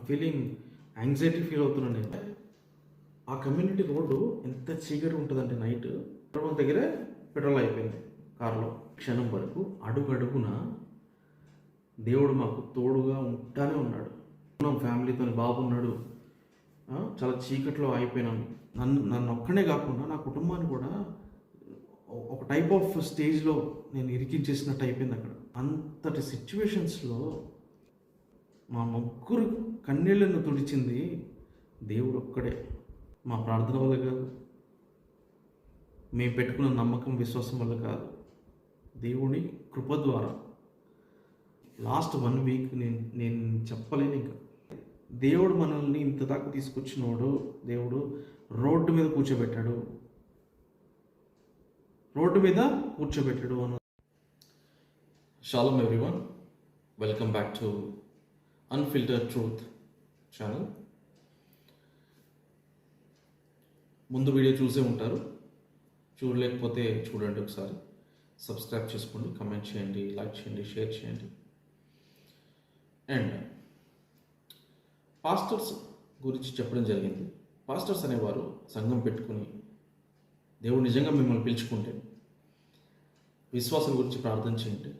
Feeling anxiety feel అవుతున్నాను నేను. ఆ కమ్యూనిటీ రోడ్డు ఎంత చీకటి ఉంటుందంటే నైట్ పెట్రోల్ దగ్గరే పెట్రోల్ అయిపోయింది కారులో. క్షణం వరకు అడుగడుగున దేవుడు మాకు తోడుగా ఉంటానే ఉన్నాడు. ఫ్యామిలీతో బాబు ఉన్నాడు. చాలా చీకట్లో అయిపోయినాను. నన్ను ఒక్కనే కాకుండా నా కుటుంబాన్ని కూడా ఒక టైప్ ఆఫ్ స్టేజ్లో నేను ఇరికించేసినట్టు అయిపోయింది అక్కడ. అంతటి సిచ్యువేషన్స్లో మా ముగ్గురు కన్నీళ్లను తుడిచింది దేవుడు ఒక్కడే. మా ప్రార్థన వల్ల కాదు, మేము పెట్టుకున్న నమ్మకం విశ్వాసం వల్ల కాదు, దేవుని కృప ద్వారా. లాస్ట్ 1 వీక్ నేను చెప్పలేను ఇంకా. దేవుడు మనల్ని ఇంత దాకా తీసుకొచ్చినవాడు. దేవుడు రోడ్డు మీద కూర్చోబెట్టాడు అన్న. Shalom everyone, welcome back to unfiltered truth channel. ముందు వీడియో చూసే ఉంటారు, చూడలేకపోతే చూడండి ఒకసారి. సబ్స్క్రైబ్ చేసుకోండి, కమెంట్ చేయండి, లైక్ చేయండి, షేర్ చేయండి. అండ్ పాస్టర్స్ గురించి చెప్పడం జరిగింది. పాస్టర్స్ అనేవారు సంఘం పెట్టుకుని దేవుడు నిజంగా మిమ్మల్ని పిలుచుకుంటే విశ్వాసం గురించి ప్రార్థన చేయండి.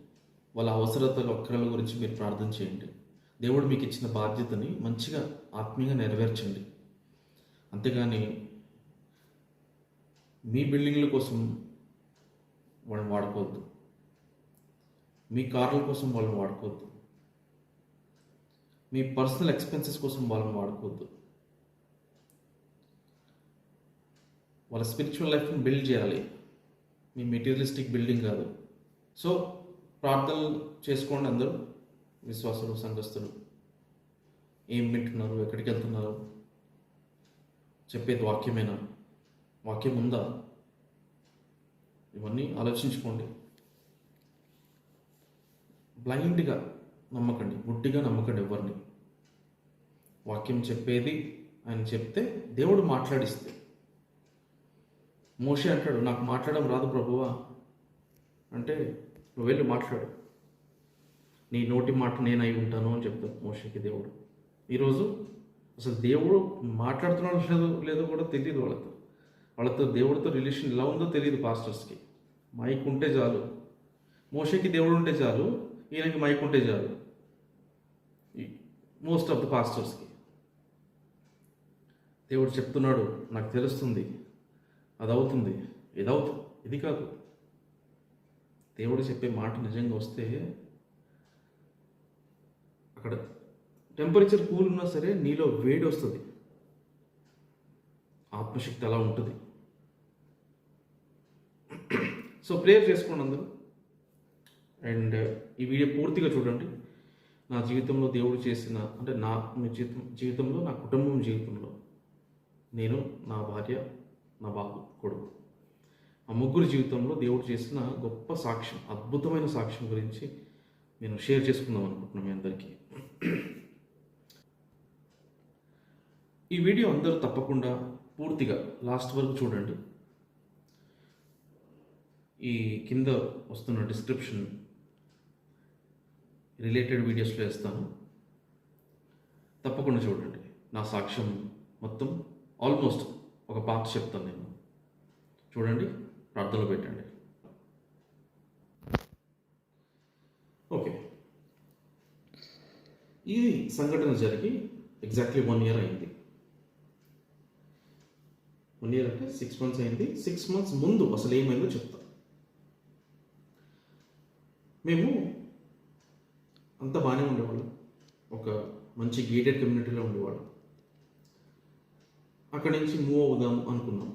వాళ్ళ అవసరతలు అక్కరల గురించి మీరు ప్రార్థన చేయండి. దేవుడు మీకు ఇచ్చిన బాధ్యతని మంచిగా ఆత్మీయంగా నెరవేర్చండి. అంతేగాని మీ బిల్డింగ్ల కోసం వాళ్ళని వాడుకోవద్దు, మీ కార్ల కోసం వాళ్ళని వాడుకోవద్దు, మీ పర్సనల్ ఎక్స్పెన్సెస్ కోసం వాళ్ళని వాడుకోవద్దు. వాళ్ళ స్పిరిచువల్ లైఫ్ని బిల్డ్ చేయాలి, మీ మెటీరియలిస్టిక్ బిల్డింగ్ కాదు. సో ప్రార్థనలు చేసుకోండి అందరూ, విశ్వాసులు, సంఘస్థులు. ఏం వింటున్నారు, ఎక్కడికి వెళ్తున్నారు, చెప్పేది వాక్యమేనా, వాక్యం ఉందా, ఇవన్నీ ఆలోచించుకోండి. బ్లైండ్గా నమ్మకండి, గుడ్డిగా నమ్మకండి ఎవరిని. వాక్యం చెప్పేది ఆయన చెప్తే దేవుడు మాట్లాడిస్తే. మోషే అంటాడు, నాకు మాట్లాడడం రాదు ప్రభువా అంటే, నువ్వు వెళ్ళి మాట్లాడు, నీ నోటి మాట నేను అయి ఉంటాను అని చెప్తాడు మోషేకి దేవుడు. ఈరోజు అసలు దేవుడు మాట్లాడుతున్నాడో లేదో కూడా తెలియదు వాళ్ళతో దేవుడితో రిలేషన్ ఎలా ఉందో తెలియదు పాస్టర్స్కి. మైక్ ఉంటే చాలు, మోషేకి దేవుడు ఉంటే చాలు, ఈయనకి మైక్ ఉంటే చాలు మోస్ట్ ఆఫ్ ద పాస్టర్స్కి. దేవుడు చెప్తున్నాడు, నాకు తెలుస్తుంది, అది అవుతుంది, ఇది అవుతుంది, ఇది కాదు. దేవుడు చెప్పే మాట నిజంగా వస్తే అక్కడ టెంపరేచర్ కూల్ ఉన్నా సరే నీలో వేడి వస్తుంది, ఆత్మశక్తి అలా ఉంటుంది. సో ప్రేయర్ చేసుకోండి అందరూ. అండ్ ఈ వీడియో పూర్తిగా చూడండి. నా జీవితంలో దేవుడు చేసిన, అంటే మీ జీవితంలో, నా కుటుంబం జీవితంలో, నేను, నా భార్య, నా బాబు, కొడుకు, ఆ ముగ్గురు జీవితంలో దేవుడు చేసిన గొప్ప సాక్ష్యం, అద్భుతమైన సాక్ష్యం గురించి నేను షేర్ చేసుకుందాం అనుకుంటున్నాను మీ అందరికీ. ఈ వీడియో అందరూ తప్పకుండా పూర్తిగా లాస్ట్ వరకు చూడండి. ఈ కింద వస్తున్న డిస్క్రిప్షన్ రిలేటెడ్ వీడియోస్లో వేస్తాను, తప్పకుండా చూడండి. నా సాక్ష్యం మొత్తం ఆల్మోస్ట్ ఒక పార్ట్ చెప్తాను నేను. చూడండి, ప్రార్థనలో పెట్టండి. ఓకే, ఈ సంఘటన జరిగి ఎగ్జాక్ట్లీ 1 year అయింది. 1 year అంటే 6 months అయింది. 6 months ముందు అసలు ఏమైందో చెప్తా. మేము అంతా బాగానే ఉండేవాళ్ళం, ఒక మంచి గేటెడ్ కమ్యూనిటీలో ఉండేవాళ్ళం. అక్కడి నుంచి మూవ్ అవుదాం అనుకున్నాం.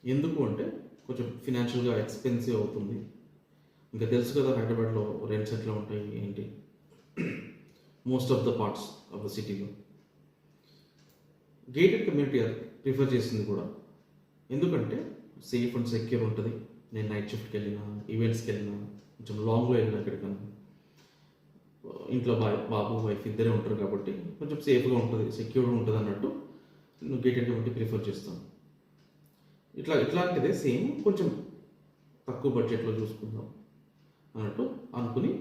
ఎందుకు అంటే కొంచెం ఫినాన్షియల్గా ఎక్స్పెన్సివ్ అవుతుంది. ఇంకా తెలుసు కదా హైదరాబాద్లో రెంట్స్ ఎట్లా ఉంటాయి ఏంటి, most of the parts of the సిటీలో. గేటెడ్ కమ్యూనిటీ ప్రిఫర్ చేసింది కూడా, ఎందుకంటే సేఫ్ అండ్ సెక్యూర్ ఉంటుంది. నేను నైట్ షిఫ్ట్కి వెళ్ళినా, ఈవెంట్స్కి వెళ్ళినా, కొంచెం లాంగ్లో వెళ్ళినా, ఎక్కడికన్నా ఇంట్లో బాబు వైఫ్ ఇద్దరే ఉంటారు కాబట్టి కొంచెం సేఫ్గా ఉంటుంది, సెక్యూర్గా ఉంటుంది అన్నట్టు నేను గేటెడ్ కమ్యూనిటీ ప్రిఫర్ చేస్తాను. ఇట్లాంటిదే సేమ్ కొంచెం తక్కువ బడ్జెట్లో చూసుకుందాం అన్నట్టు అనుకుని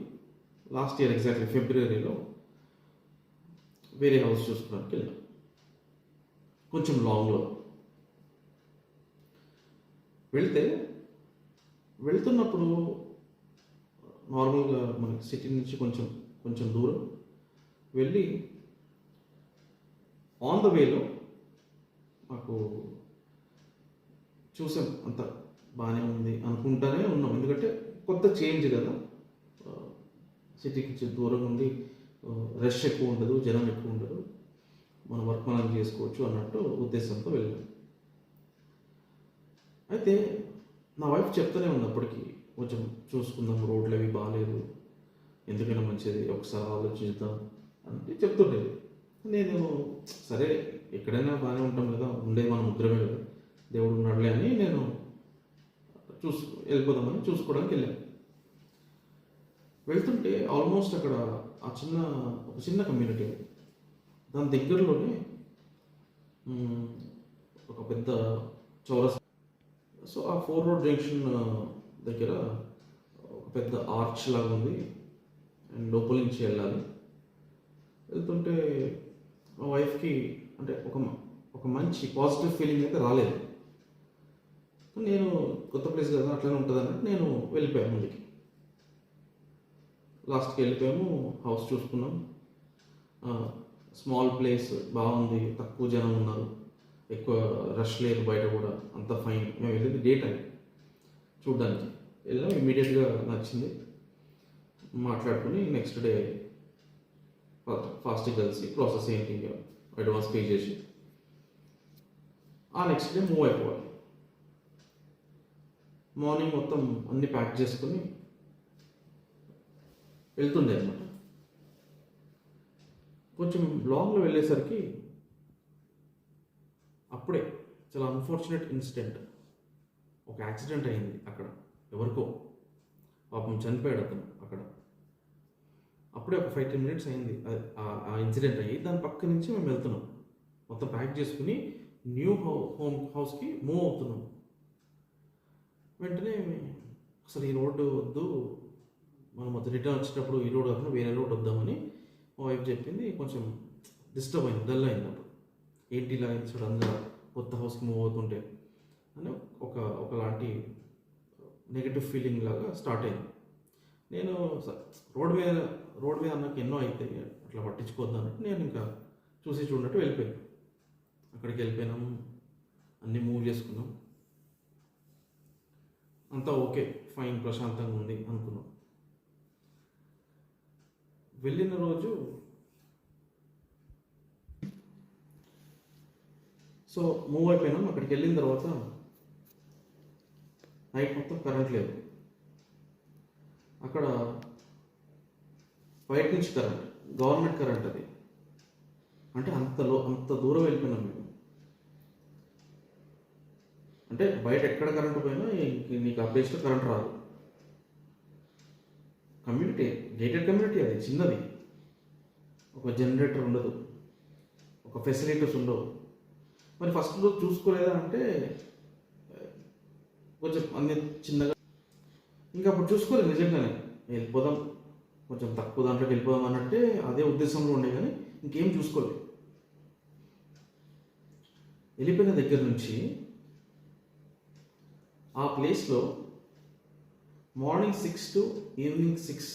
లాస్ట్ ఇయర్ ఎగ్జాక్ట్లీ ఫిబ్రవరిలో వేరే హౌస్ చూసుకోవడానికి వెళ్ళాం, కొంచెం లాంగ్లో. వెళ్తున్నప్పుడు నార్మల్గా మనకి సిటీ నుంచి కొంచెం కొంచెం దూరం వెళ్ళి ఆన్ ద వేలో మాకు చూసాం, అంత బాగానే ఉంది అనుకుంటానే ఉన్నాం. ఎందుకంటే కొత్త చేంజ్ కదా, సిటీకి దూరం ఉండి రష్ ఎక్కువ ఉండదు, జనం ఎక్కువ ఉండదు, మన వర్క్ మనం చేసుకోవచ్చు అన్నట్టు ఉద్దేశంతో వెళ్ళాం. అయితే నా వైఫ్ చెప్తూనే ఉంది అప్పటికి, కొంచెం చూసుకుందాం, రోడ్లు అవి బాగాలేదు, ఎందుకైనా మంచిది, ఒకసారి ఆలోచిద్దాం అంటే చెప్తుండేది. నేను సరే ఎక్కడైనా బాగానే ఉంటాం కదా, ఉండేది మనం ముగ్గురమే కదా, దేవుడు ఉన్నాడులే అని నేను వెళ్ళిపోదామని చూసుకోవడానికి వెళ్ళాను. వెళ్తుంటే ఆల్మోస్ట్ అక్కడ ఒక చిన్న కమ్యూనిటీ, దాని దగ్గరలోనే ఒక పెద్ద చౌరస్. సో ఆ 4 రోడ్ జంక్షన్ దగ్గర ఒక పెద్ద ఆర్చ్ లాగా ఉంది, అండ్ లోపల నుంచి వెళ్ళాలి. వెళ్తుంటే మా వైఫ్కి అంటే ఒక మంచి పాజిటివ్ ఫీలింగ్ అయితే రాలేదు. నేను కొత్త ప్లేస్ కదా, అట్లనే ఉంటుంది అన్నట్టు నేను వెళ్ళిపోయాను ముందుకి. లాస్ట్కి వెళ్ళిపోయాము, హౌస్ చూసుకున్నాం. స్మాల్ ప్లేస్, బాగుంది, తక్కువ జనం ఉన్నారు, ఎక్కువ రష్ లేదు, బయట కూడా అంత ఫైన్. మేము వెళ్ళేది డే టైం చూడడానికి వెళ్ళాం. ఇమీడియట్గా నచ్చింది, మాట్లాడుకుని నెక్స్ట్ డే ఫాస్ట్గా కలిసి ప్రాసెస్ ఏంటి అడ్వాన్స్ పే చేసి ఆ నెక్స్ట్ డే మూవ్ అయిపోవాలి. మార్నింగ్ మొత్తం అన్నీ ప్యాక్ చేసుకుని వెళ్తుండే అనమాట. కొంచెం లాంగ్లో వెళ్ళేసరికి అప్పుడే చాలా అన్ఫార్చునేట్ ఇన్సిడెంట్, ఒక యాక్సిడెంట్ అయింది అక్కడ. ఎవరికో పాపం చనిపోయాడు అతను అక్కడ. అప్పుడే ఒక 5-10 మినిట్స్ అయింది ఆ ఇన్సిడెంట్ అయ్యి. దాని పక్క నుంచి మేము వెళ్తున్నాం, మొత్తం ప్యాక్ చేసుకుని న్యూ హౌస్కి మూవ్ అవుతున్నాం. వెంటనే అసలు ఈ రోడ్డు వద్దు, మనం మొత్తం రిటర్న్ వచ్చేటప్పుడు ఈ రోడ్ కాకుండా వేరే రోడ్ వద్దామని మా వైఫ్ చెప్పింది. కొంచెం డిస్టర్బ్ అయింది, డల్ అయింది అప్పుడు. ఏంటి ఇలా అయింది చూడు, అందరూ కొత్త హౌస్కి మూవ్ అవుతుంటే అని ఒకలాంటి నెగిటివ్ ఫీలింగ్ లాగా స్టార్ట్ అయింది. నేను రోడ్ మీద నాకు ఎన్నో అయితే అట్లా పట్టించుకోవద్దు అన్నట్టు నేను ఇంకా చూసి చూడనట్టు వెళ్ళిపోయాను. అక్కడికి వెళ్ళిపోయినాము, అన్నీ మూవ్ చేసుకున్నాం, అంతా ఓకే, ఫైన్, ప్రశాంతంగా ఉంది అనుకున్నాం. వెళ్ళిన రోజు సో మూవ్ అయిపోయినాం. అక్కడికి వెళ్ళిన తర్వాత నైట్ మొత్తం కరెంట్ లేదు. అక్కడ బయట నుంచి కరెంట్, గవర్నమెంట్ కరెంట్ అది. అంటే అంత దూరం వెళ్ళిపోయినాం మేము. అంటే బయట ఎక్కడ కరెంటు పోయినా నీకు ఆ ప్లేస్లో కరెంట్ రాదు. కమ్యూనిటీ, గేటెడ్ కమ్యూనిటీ, అది చిన్నది, ఒక జనరేటర్ ఉండదు, ఒక ఫెసిలిటీస్ ఉండవు. మరి ఫస్ట్ రోజు చూసుకోలేదా అంటే కొంచెం అన్ని చిన్నగా, ఇంకా అప్పుడు చూసుకోలేదు నిజంగానే. వెళ్ళిపోదాం, కొంచెం తక్కువ దాంట్లోకి వెళ్ళిపోదాం అన్నట్టే అదే ఉద్దేశంలో ఉండే, కానీ ఇంకేం చూసుకోలేదు. వెళ్ళిపోయిన దగ్గర నుంచి ఆ ప్లేస్లో మార్నింగ్ 6 to ఈవినింగ్ 6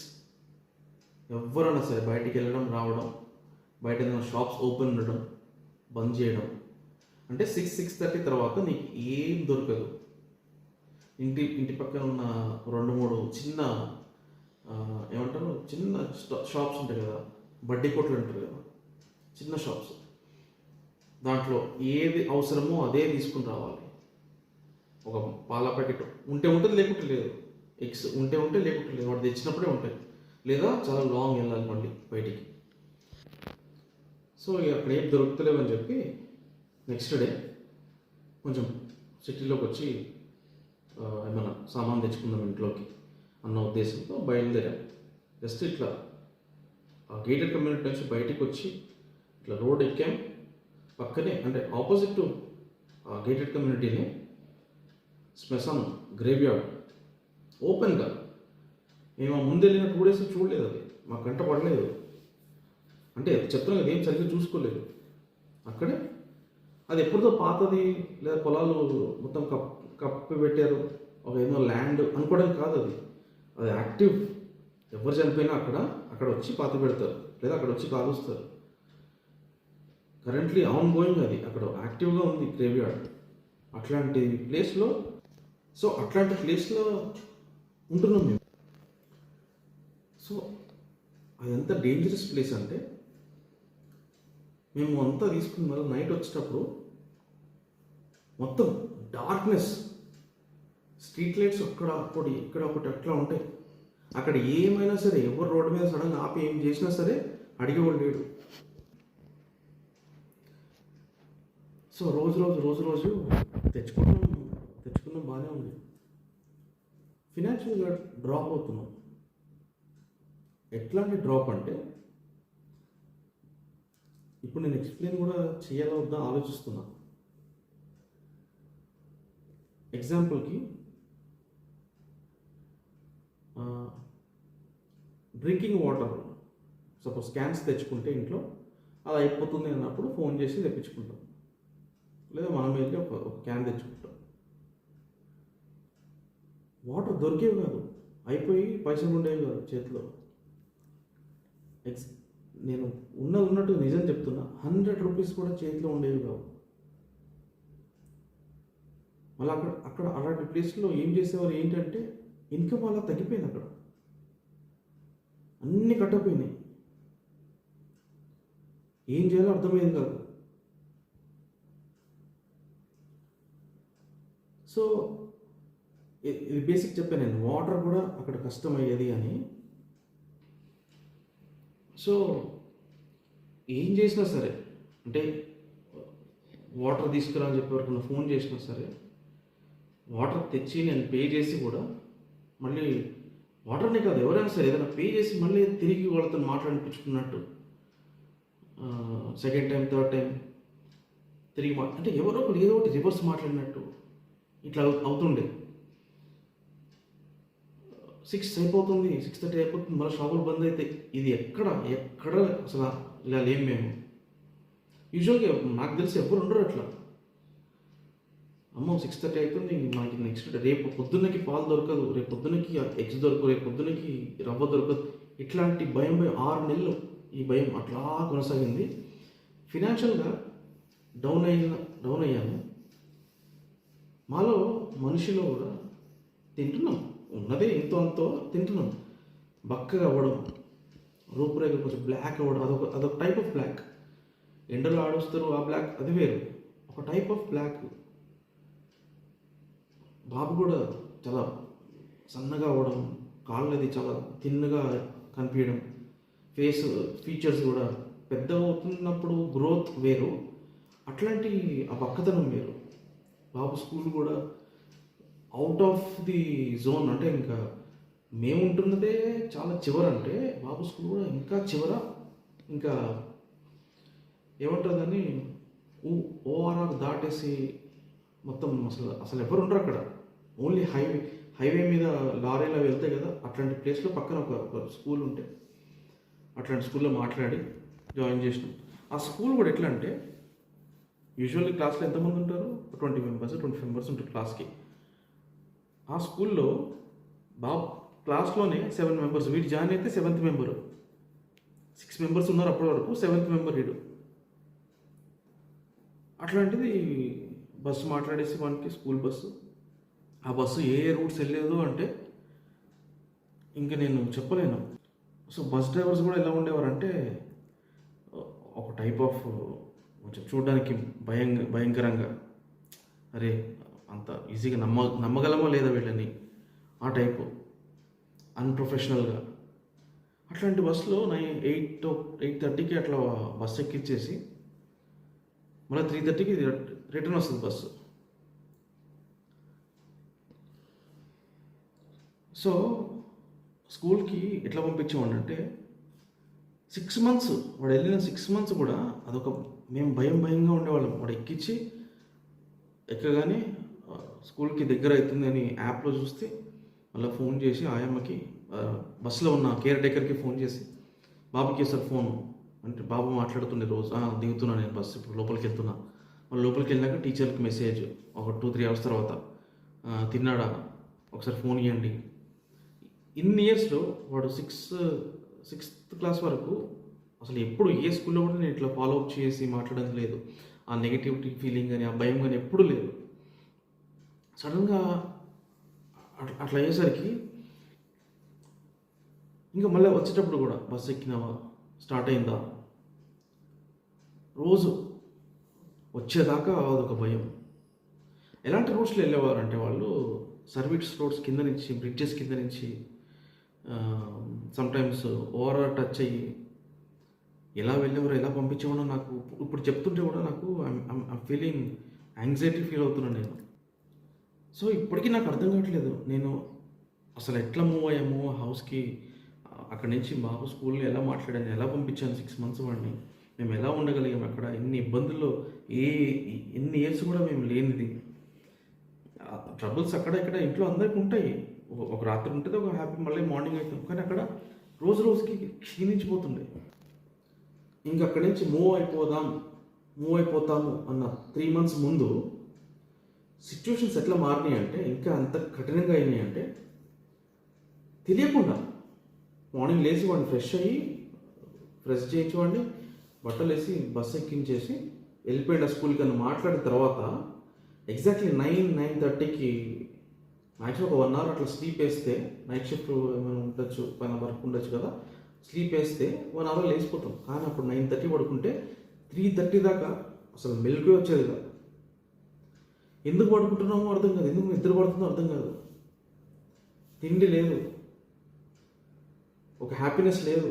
ఎవరైనా సరే బయటికి వెళ్ళడం రావడం, బయట ఏదైనా షాప్స్ ఓపెన్ ఉండడం, బంద్ చేయడం. అంటే 6-6:30 తర్వాత నీకు ఏం దొరకదు. ఇంటి పక్కన ఉన్న 2-3 చిన్న ఏమంటారు, చిన్న షాప్స్ ఉంటాయి కదా, బడ్డీ కొట్లు అంటారు కదా, చిన్న షాప్స్, దాంట్లో ఏది అవసరమో అదే తీసుకుని రావాలి. ఒక పాల ప్యాకెట్ ఉంటే ఉంటుంది, లేకుంటే లేదు. ఎగ్స్ ఉంటే లేకుంటే లేదు. వాడు తెచ్చినప్పుడే ఉంటాయి, లేదా చాలా లాంగ్ వెళ్ళాలి మళ్ళీ బయటికి. సో అక్కడ ఏం దొరుకుతలేవు అని చెప్పి నెక్స్ట్ డే కొంచెం సిటీలోకి వచ్చి ఏమైనా సామాన్ తెచ్చుకుందాం ఇంట్లోకి అన్న ఉద్దేశంతో బయలుదేరాం. జస్ట్ ఇట్లా ఆ గేటెడ్ కమ్యూనిటీ నుంచి బయటికి వచ్చి ఇట్లా రోడ్ ఎక్కాం. పక్కనే అంటే ఆపోజిట్ టు ఆ గేటెడ్ కమ్యూనిటీని శ్మశానం, గ్రేవ్ యార్డ్ ఓపెన్గా. మేము ముందు వెళ్ళిన 2 days చూడలేదు, అది మా కంట పడలేదు. అంటే చెప్తున్నా కదా, ఏం సరిగ్గా చూసుకోలేదు అక్కడే. అది ఎప్పుడుదో పాతది, లేదా పొలాలు మొత్తం కప్పి పెట్టారు, ఒక ఏదో ల్యాండ్ అనుకోవడానికి కాదు అది. అది యాక్టివ్. ఎవరు చనిపోయినా అక్కడ వచ్చి పాతి పెడతారు, లేదా అక్కడ వచ్చి కాలుస్తారు. కరెంట్లీ ఆన్ గోయింగ్ అది, అక్కడ యాక్టివ్గా ఉంది గ్రేవ్ యార్డ్. అట్లాంటి ప్లేస్లో ఉంటున్నాం మేము. సో అది ఎంత డేంజరస్ ప్లేస్ అంటే, మేము అంతా తీసుకుని మళ్ళీ నైట్ వచ్చేటప్పుడు మొత్తం డార్క్నెస్, స్ట్రీట్ లైట్స్ అక్కడ ఇక్కడ ఒకటి అట్లా ఉంటాయి. అక్కడ ఏమైనా సరే, ఎవరు రోడ్డు మీద సడన్గా ఆపి ఏం చేసినా సరే అడిగేవాడు లేడు. సో రోజు తెచ్చుకున్నాం బాగానే ఉంది. ఫినాన్షియల్గా డ్రాప్ అవుతున్నాం. ఎట్లాంటి డ్రాప్ అంటే, ఇప్పుడు నేను ఎక్స్ప్లెయిన్ కూడా చేయాలా వద్దా ఆలోచిస్తున్నా. ఎగ్జాంపుల్కి డ్రింకింగ్ వాటర్, సపోజ్ క్యాన్స్ తెచ్చుకుంటే ఇంట్లో అది అయిపోతుంది అన్నప్పుడు ఫోన్ చేసి తెప్పించుకుంటాం, లేదా మనం వెళ్ళి ఒక క్యాన్ తెచ్చుకుంటాం. వాటర్ దొరికేవి కాదు, అయిపోయి పైసలు ఉండేవి కాదు చేతిలో. నేను ఉన్నట్టు నిజం చెప్తున్నా, 100 రూపీస్ కూడా చేతిలో ఉండేవి కావు. మళ్ళీ అక్కడ అలాంటి ప్లేస్లో ఏం చేసేవారు ఏంటంటే, ఇన్కమ్ అలా తగ్గిపోయింది. అక్కడ అన్నీ కట్టపోయినాయి, ఏం చేయాలో అర్థమయ్యేది కాదు. సో ఇది బేసిక్ చెప్పాను నేను, వాటర్ కూడా అక్కడ కష్టమయ్యేది అని. సో ఏం చేసినా సరే, అంటే వాటర్ తీసుకురా అని చెప్పి ఎవరికైనా ఫోన్ చేసినా సరే, వాటర్ తెచ్చి నేను పే చేసి కూడా మళ్ళీ వాటర్నే కాదు, ఎవరైనా సరే ఏదైనా పే చేసి మళ్ళీ తిరిగి వాళ్ళతో మాట్లాడిపించుకున్నట్టు, సెకండ్ టైం థర్డ్ టైం తిరిగి అంటే ఎవరో ఒకరు ఏదో ఒకటి రివర్స్ మాట్లాడినట్టు ఇట్లా అవుతుండే. 6 అయిపోతుంది, 6:30 అయిపోతుంది, మళ్ళీ షాపులు బంద్ అయితే ఇది ఎక్కడ అసలు ఇలా లేం మేము. యూజువల్గా నాకు తెలిసి ఎవరు ఉండరు అట్లా. అమ్మో 6:30 అవుతుంది, మనకి నెక్స్ట్ రేపు పొద్దున్నకి పాలు దొరకదు, రేపు పొద్దున్నకి ఎగ్స్ దొరకదు, రేపు పొద్దున్నకి రవ్వ దొరకదు, ఇట్లాంటి భయం 6 నెలలు ఈ భయం అట్లా కొనసాగింది. ఫినాన్షియల్గా డౌన్ అయ్యాను. మాలో మనిషిలో కూడా తింటున్నాం, ఉన్నదే ఎంతో అంతో తింటున్నాం. బక్కగా అవ్వడం, రూపురేఖ కొంచెం బ్లాక్ అవ్వడం, అదొక టైప్ ఆఫ్ బ్లాక్. ఎండలో ఆడొస్తారు ఆ బ్లాక్, అది వేరు, ఒక టైప్ ఆఫ్ బ్లాక్. బాబు కూడా చాలా సన్నగా అవ్వడం, కాళ్ళది చాలా తిన్నగా కనిపించడం, ఫీచర్స్ కూడా పెద్ద అవుతున్నప్పుడు గ్రోత్ వేరు, అట్లాంటి ఆ బక్కతనం వేరు. బాబు స్కూల్ కూడా అవుట్ ఆఫ్ ది జోన్, అంటే ఇంకా మేము ఉంటున్నదే చాలా చివర, అంటే బాబు స్కూల్ కూడా ఇంకా చివర. ఇంకా ఏమంటుందని ఓఆర్ఆర్ దాటేసి మొత్తం అసలు ఎవరు ఉండరు అక్కడ. ఓన్లీ హైవే మీద లారీలో వెళ్తాయి కదా, అట్లాంటి ప్లేస్లో పక్కన ఒక స్కూల్ ఉంటే అట్లాంటి స్కూల్లో మాట్లాడి జాయిన్ చేసినాం. ఆ స్కూల్ కూడా ఎట్లా అంటే, యూజువల్లీ క్లాస్లో ఎంతమంది ఉంటారు, 20 మెంబర్స్ 25 మెంబర్స్ ఉంటారు క్లాస్కి. ఆ స్కూల్లో బాబు క్లాస్లోనే 7 మెంబర్స్, వీడు జాయిన్ అయితే 7th మెంబరు. 6 మెంబర్స్ ఉన్నారు అప్పటి వరకు, 7th మెంబర్ వీడు. అట్లాంటిది బస్సు మాట్లాడేసి మనకి స్కూల్ బస్సు, ఆ బస్సు ఏ రూట్స్ వెళ్ళలేదు అంటే ఇంకా నేను చెప్పలేను. సో బస్ డ్రైవర్స్ కూడా ఎలా ఉండేవారంటే, ఒక టైప్ ఆఫ్ కొంచెం చూడడానికి భయంకరంగా, అరే అంత ఈజీగా నమ్మగలమో లేదా వీళ్ళని, ఆ టైపు అన్ప్రొఫెషనల్గా. అట్లాంటి బస్సులో 8:30కి అట్లా బస్సు ఎక్కించేసి మళ్ళీ 3:30కి రిటర్న్ వస్తుంది బస్సు. సో స్కూల్కి ఎట్లా పంపించేవాడిని అంటే, 6 months వాడు వెళ్ళిన 6 months కూడా అదొక మేము భయంగా ఉండేవాళ్ళం. వాడు ఎక్కగానే స్కూల్కి దగ్గర అవుతుంది అని యాప్లో చూస్తే మళ్ళీ ఫోన్ చేసి ఆయమ్మకి, బస్సులో ఉన్న కేర్ టేకర్కి ఫోన్ చేసి, బాబుకి సార్ ఫోను, అంటే బాబు మాట్లాడుతుండే రోజు దిగుతున్నా నేను బస్సు ఇప్పుడు లోపలికి వెళ్తున్నా. మళ్ళీ లోపలికి వెళ్ళాక టీచర్కి మెసేజ్ ఒక 2-3 అవర్స్ తర్వాత తిన్నాడా ఒకసారి ఫోన్ ఇవ్వండి. ఇన్ని ఇయర్స్లో వాడు సిక్స్త్ క్లాస్ వరకు అసలు ఎప్పుడు ఏ స్కూల్లో కూడా నేను ఇట్లా ఫాలో అప్ చేసి మాట్లాడడం లేదు. ఆ నెగిటివిటీ ఫీలింగ్ కానీ ఆ భయం కానీ ఎప్పుడూ లేదు. సడన్గా అట్లా అయ్యేసరికి ఇంకా మళ్ళీ వచ్చేటప్పుడు కూడా బస్సు ఎక్కినావా, స్టార్ట్ అయిందా, రోజు వచ్చేదాకా అదొక భయం. ఎలాంటి రూట్స్లో వెళ్ళేవారు అంటే వాళ్ళు సర్వీస్ రోడ్స్ కింద నుంచి, బ్రిడ్జెస్ కింద నుంచి, సమ్టైమ్స్ ఓవర్ టచ్ అయ్యి ఎలా వెళ్ళేవారు, ఎలా పంపించేవాడో నాకు ఇప్పుడు చెప్తుంటే కూడా నాకు ఫీలింగ్ యాంగ్జైటీ ఫీల్ అవుతున్నాను నేను. సో ఇప్పటికీ నాకు అర్థం కావట్లేదు నేను అసలు ఎట్లా మూవ్ అయ్యాము హౌస్కి. అక్కడి నుంచి బాబు స్కూల్లో ఎలా మాట్లాడాను, ఎలా పంపించాను 6 months వాడిని, మేము ఎలా ఉండగలిగాము అక్కడ, ఎన్ని ఇబ్బందుల్లో, ఎన్ని ఇయర్స్ కూడా మేము లేనిది. ట్రబుల్స్ అక్కడ ఇక్కడ ఇంట్లో అందరికీ ఉంటాయి. ఒక రాత్రి ఉంటుంది, ఒక హ్యాపీ మళ్ళీ మార్నింగ్ అవుతాం. కానీ అక్కడ రోజు రోజుకి క్షీణించిపోతుండే. ఇంకా అక్కడి నుంచి మూవ్ అయిపోతాము అన్న 3 months ముందు సిచ్యువేషన్స్ ఎట్లా మారినాయి అంటే, ఇంకా అంత కఠినంగా అయినాయి అంటే, తెలియకుండా మార్నింగ్ లేచి వాడిని ఫ్రెష్ చేయించేవాడిని, బట్టలు వేసి బస్సు ఎక్కించేసి వెళ్ళిపోయాడు ఆ స్కూల్కి అని మాట్లాడిన తర్వాత ఎగ్జాక్ట్లీ 9-9:30కి మ్యాక్సిమం ఒక 1 hour అట్లా స్లీప్ వేస్తే, నైట్ షిఫ్ట్ ఏమైనా ఉండొచ్చు, పైన వర్క్ ఉండొచ్చు కదా, స్లీప్ వేస్తే 1 hour లేచిపోతాం. కానీ అప్పుడు 9:30 పడుకుంటే 3:30 దాకా అసలు మెలుగుే వచ్చేది కాదు. ఎందుకు పడుకుంటున్నామో అర్థం కాదు, ఎందుకు నిద్ర పడుతుందో అర్థం కాదు. తిండి లేదు, ఒక హ్యాపీనెస్ లేదు,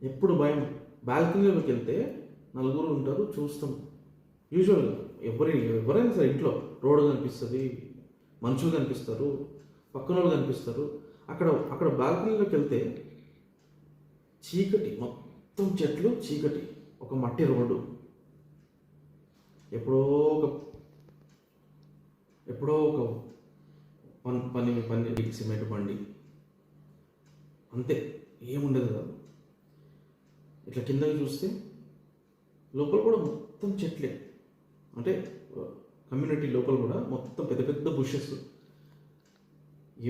ఎప్పుడు భయం. బాల్కనీలోకి వెళ్తే నలుగురు ఉంటారు, చూస్తాం. యూజువల్గా ఎవరైనా సరే ఇంట్లో రోడ్డు కనిపిస్తుంది, మనుషులు కనిపిస్తారు, పక్కన వాళ్ళు కనిపిస్తారు. అక్కడ బాల్కనీలోకి వెళ్తే చీకటి, మొత్తం చెట్లు, చీకటి, ఒక మట్టి రోడ్డు, ఎప్పుడో ఒక పని సిమెంట్ బండి, అంతే, ఏముండదు కాదు. ఇట్లా కిందకి చూస్తే లోపల కూడా మొత్తం చెట్లే, అంటే కమ్యూనిటీ లోపల కూడా మొత్తం పెద్ద పెద్ద బుషెస్.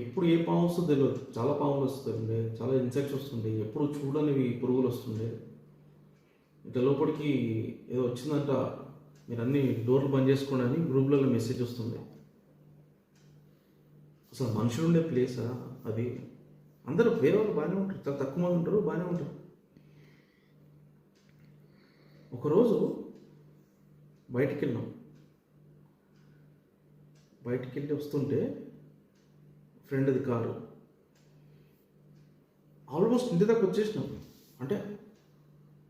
ఎప్పుడు ఏ పాము వస్తుందో తెలియదు, చాలా పాములు వస్తుండే, చాలా ఇన్సెక్ట్స్ వస్తుండే, ఎప్పుడు చూడనివి పురుగులు వస్తుండే. ఇట్లా లోపలికి ఏదో వచ్చిందంట, మీరు అన్ని డోర్లు బంద్ చేసుకోండి అని గ్రూప్లలో మెసేజ్ వస్తుంది. అసలు మనుషులు ఉండే ప్లేసా అది? అందరూ వేరే వాళ్ళు బాగానే ఉంటారు, చాలా తక్కువ మంది ఉంటారు, బాగానే ఉంటారు. ఒకరోజు బయటికి వెళ్ళి వస్తుంటే ఫ్రెండ్ది కారు, ఆల్మోస్ట్ ఇంటి దాకా వచ్చేసినాం. అంటే